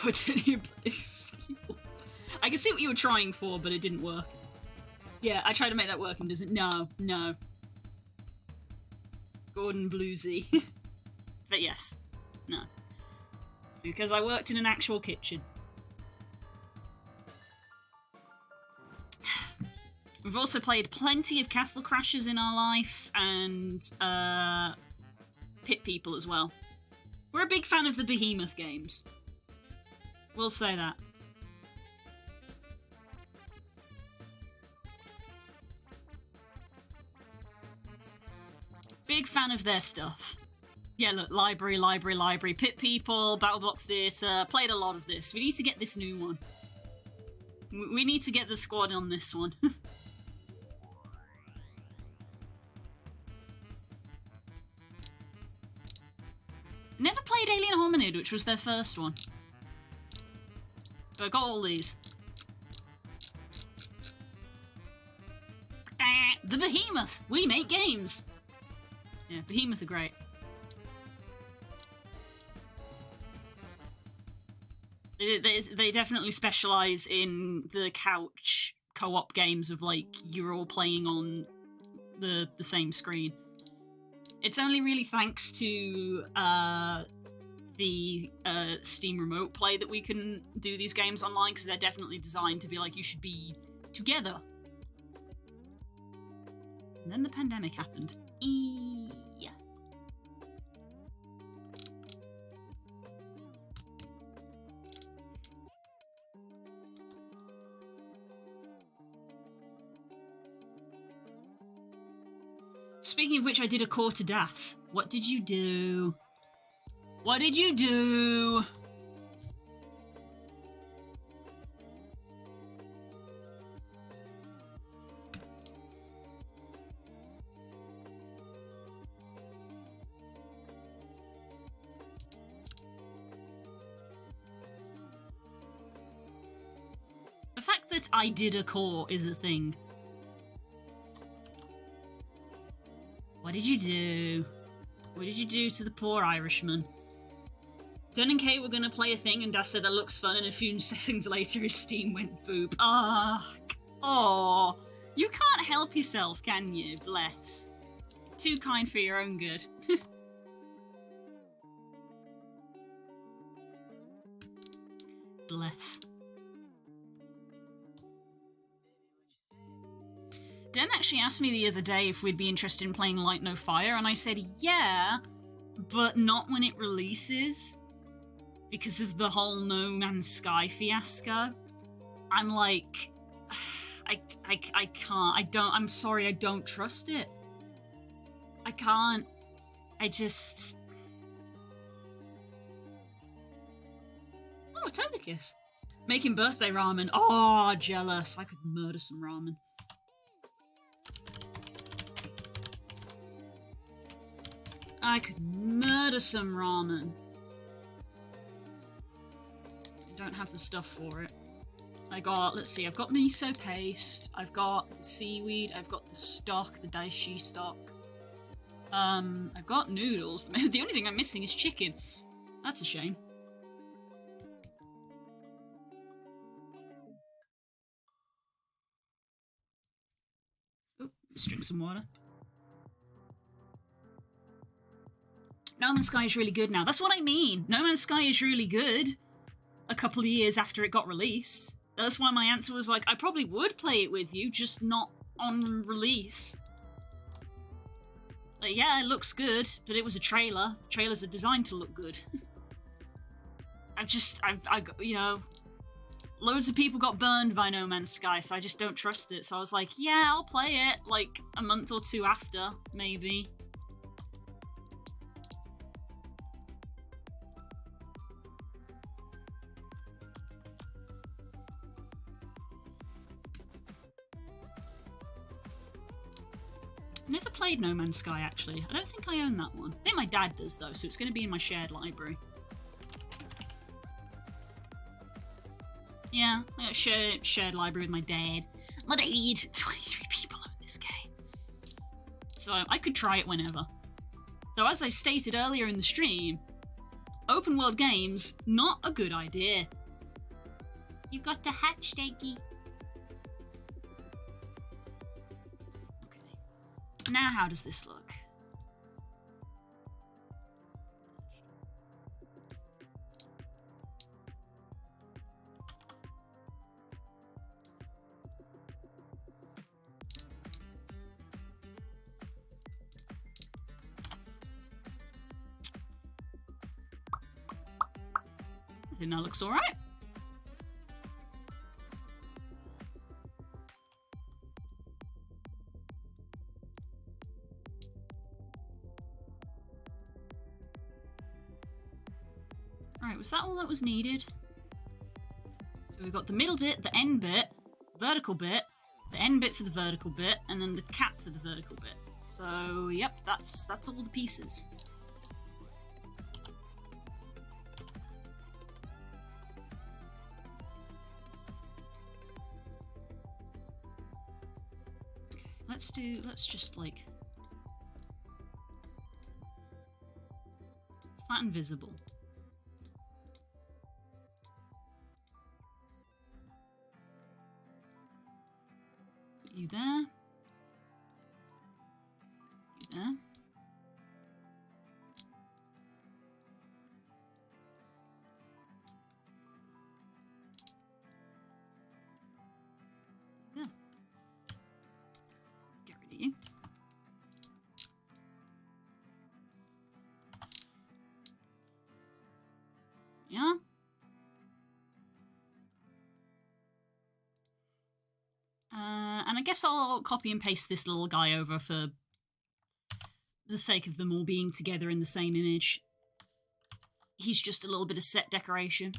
God, I can see what you were trying for, but it didn't work. Yeah, I tried to make that work and doesn't. No. Gordon Bluesy. But yes, no. Because I worked in an actual kitchen. We've also played plenty of Castle Crashers in our life, and Pit People as well. We're a big fan of the Behemoth games. We'll say that. Big fan of their stuff. Yeah, look, library, Pit People, Battle Block Theatre, played a lot of this. We need to get this new one. We need to get the squad on this one. Never played Alien Hominid, which was their first one. But I got all these. The Behemoth! We make games! Yeah, Behemoth are great. They definitely specialise in the couch co-op games of, like, you're all playing on the same screen. It's only really thanks to the Steam Remote Play that we can do these games online, because they're definitely designed to be like, you should be together. And then the pandemic happened. Yeah. Speaking of which, I did a core to Das. What did you do? What did you do? The fact that I did a core is a thing. What did you do? What did you do to the poor Irishman? Dunn and Kate were going to play a thing, and Das said that looks fun, and a few seconds later his Steam went boop. Oh, you can't help yourself, can you? Bless. Too kind for your own good. bless. Den actually asked me the other day if we'd be interested in playing Light No Fire, and I said yeah, but not when it releases, because of the whole No Man's Sky fiasco. I'm like, I can't, I'm sorry, I don't trust it. I can't, I just... Oh, a Togekiss. Making birthday ramen. Oh, jealous. I could murder some ramen. I could murder some ramen. I don't have the stuff for it. I got, let's see, I've got miso paste, I've got the seaweed, I've got the stock, the daishi stock. I've got noodles. The only thing I'm missing is chicken. That's a shame. Oh, let's drink some water. No Man's Sky is really good now. That's what I mean. No Man's Sky is really good a couple of years after it got released. That's why my answer was like, I probably would play it with you, just not on release. Like, yeah, it looks good, but it was a trailer. Trailers are designed to look good. You know, loads of people got burned by No Man's Sky, so I just don't trust it. So I was like, yeah, I'll play it, like, a month or two after, maybe. Never played No Man's Sky, actually. I don't think I own that one. I think my dad does, though, so it's going to be in my shared library. Yeah, I got a shared library with my dad. My dad! 23 people own this game. So I could try it whenever. Though, as I stated earlier in the stream, open world games, not a good idea. You got to hatch, Stakey. Now, how does this look? I think that looks all right. Alright, was that all that was needed? So we've got the middle bit, the end bit, vertical bit, the end bit for the vertical bit, and then the cap for the vertical bit. So, yep, that's all the pieces. Let's just like flat and visible. Put you there. You there. There. Get rid of you. Yeah. And I guess I'll copy and paste this little guy over for the sake of them all being together in the same image. He's just a little bit of set decoration.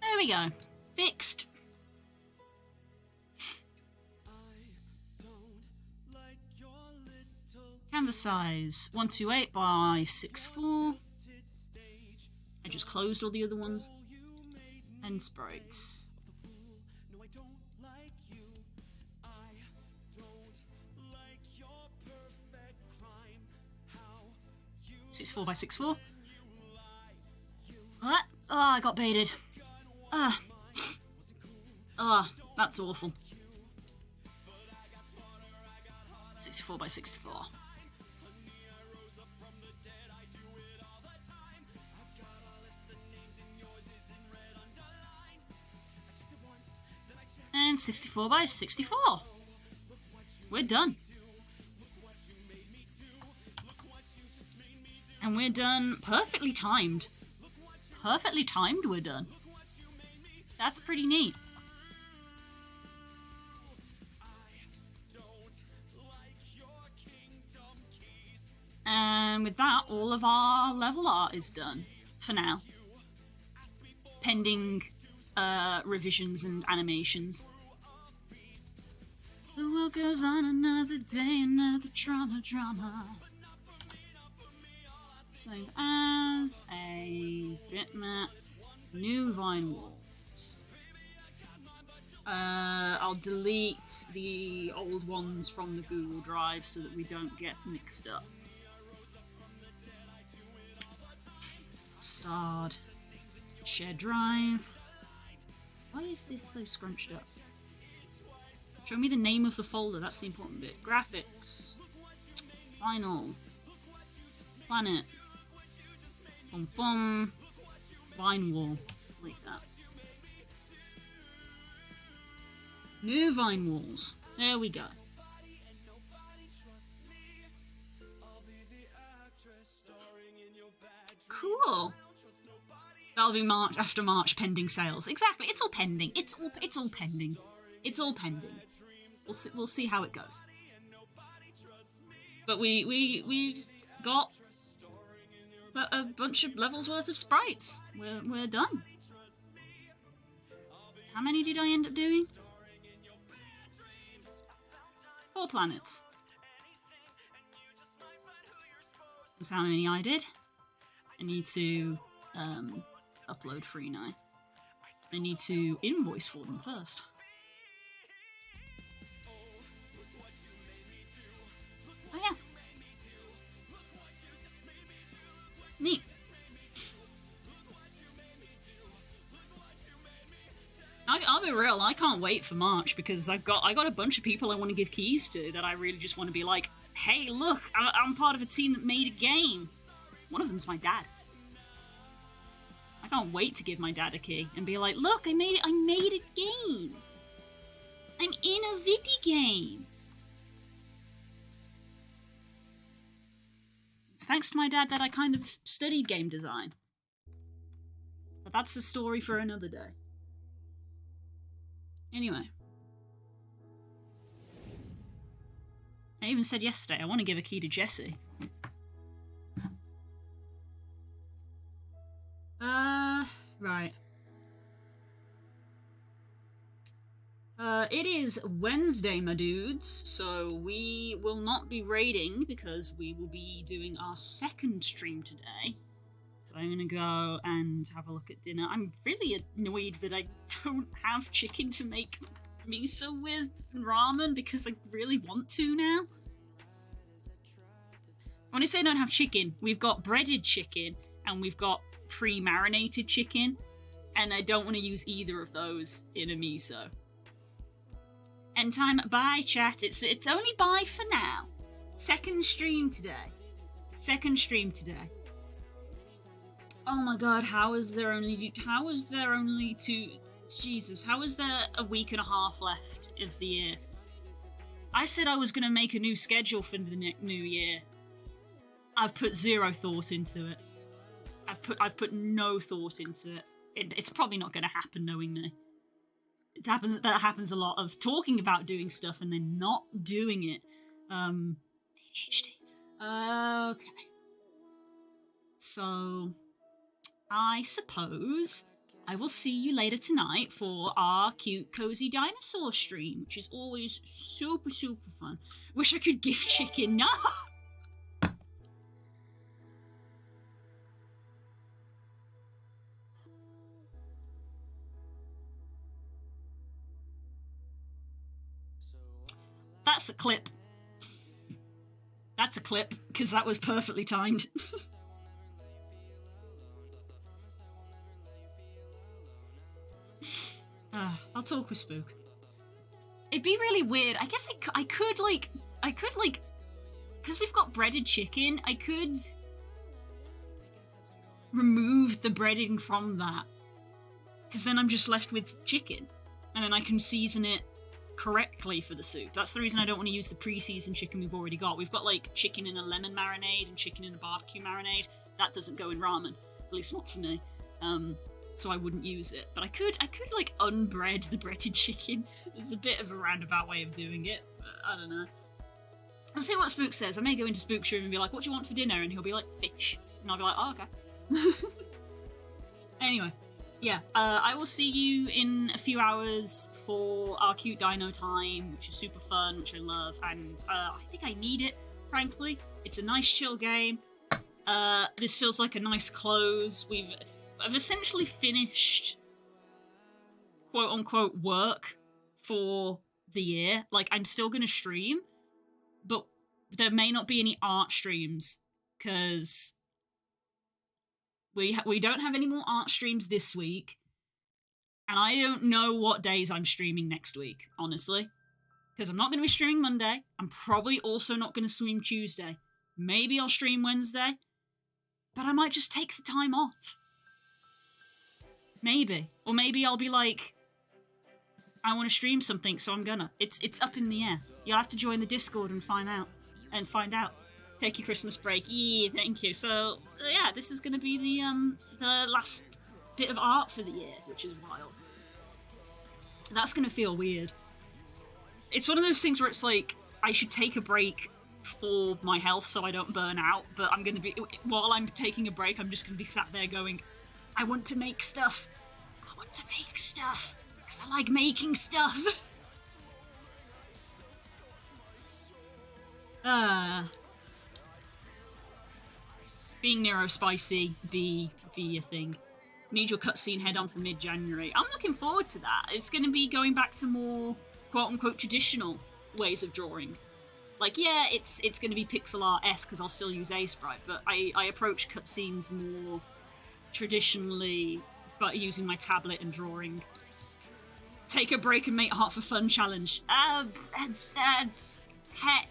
There we go. Fixed. Canvas size 128 by 64. I just closed all the other ones. And sprites. don't like you. I don't like your perfect crime. How you 64 by 64. What? Oh, I got baited. That's awful. 64 by 64. And 64 by 64. We're done. And we're done perfectly timed. Perfectly timed, we're done. That's pretty neat. And with that, all of our level art is done for now. Pending revisions and animations. The world goes on another day, another drama. Save as a bitmap, new vine walls. I'll delete the old ones from the Google Drive so that we don't get mixed up. Starred. Share drive. Why is this so scrunched up? Show me the name of the folder, that's the important bit. Graphics. Final. Planet. Bum bum. Vine wall. Like that. New vine walls. There we go. Cool. That'll be March after March pending sales. Exactly. It's all pending. It's all pending. It's all pending. We'll see how it goes. But we've got a bunch of levels worth of sprites. We're done. How many did I end up doing? 4 planets. That's how many I did. I need to upload free now. I need to invoice for them first. Oh yeah. Neat. I'll be real, I can't wait for March because I got a bunch of people I want to give keys to that I really just want to be like, hey, look, I'm part of a team that made a game. One of them's my dad. I can't wait to give my dad a key and be like, look, I made a game. I'm in a video game. It's thanks to my dad that I kind of studied game design. But that's a story for another day. Anyway. I even said yesterday I want to give a key to Jesse. Right. It is Wednesday, my dudes, so we will not be raiding because we will be doing our second stream today. So I'm gonna go and have a look at dinner. I'm really annoyed that I don't have chicken to make miso with and ramen because I really want to now. When I say I don't have chicken, we've got breaded chicken and we've got pre-marinated chicken, and I don't want to use either of those in a miso. End time, bye chat. It's only bye for now. Second stream today. Oh my god, how is there only two... Jesus, how is there a week and a half left of the year? I said I was going to make a new schedule for the new year. I've put zero thought into it. I've put no thought into it. It's probably not going to happen, knowing me. That happens a lot, of talking about doing stuff and then not doing it. ADHD. Okay. So, I suppose I will see you later tonight for our cute, cozy dinosaur stream, which is always super, super fun. Wish I could gift chicken. No! That's a clip. That's a clip, because that was perfectly timed. I'll talk with Spook. It'd be really weird. I guess I could, like, because we've got breaded chicken, I could remove the breading from that. Because then I'm just left with chicken. And then I can season it correctly for the soup. That's the reason I don't want to use the pre-seasoned chicken we've already got. We've got, like, chicken in a lemon marinade and chicken in a barbecue marinade. That doesn't go in ramen. At least not for me. So I wouldn't use it. But I could like unbread the breaded chicken. There's a bit of a roundabout way of doing it, but I don't know. I'll see what Spook says. I may go into Spook's room and be like, what do you want for dinner? And he'll be like, fish. And I'll be like, oh, okay. Anyway, yeah, I will see you in a few hours for our cute dino time, which is super fun, which I love, and I think I need it, frankly. It's a nice chill game. This feels like a nice close. I've essentially finished quote-unquote work for the year. Like, I'm still gonna stream, but there may not be any art streams, because we don't have any more art streams this week, and I don't know what days I'm streaming next week, honestly. Because I'm not going to be streaming Monday. I'm probably also not going to stream Tuesday. Maybe I'll stream Wednesday, but I might just take the time off. Maybe. Or maybe I'll be like, I want to stream something, so I'm gonna. It's up in the air. You'll have to join the Discord and find out. Take your Christmas break. Yeah, thank you. So, yeah, this is gonna be the last bit of art for the year, which is wild. That's gonna feel weird. It's one of those things where it's like, I should take a break for my health so I don't burn out, but I'm gonna be, while I'm taking a break, I'm just gonna be sat there going, I want to make stuff. I want to make stuff. Because I like making stuff. Being neurospicy be a thing. Need your cutscene head on for mid-January. I'm looking forward to that. It's going to be going back to more quote-unquote traditional ways of drawing. Like, yeah, it's going to be pixel art-esque because I'll still use A-Sprite, but I approach cutscenes more traditionally, but using my tablet and drawing. Take a break and make Heart for Fun challenge. That's heck.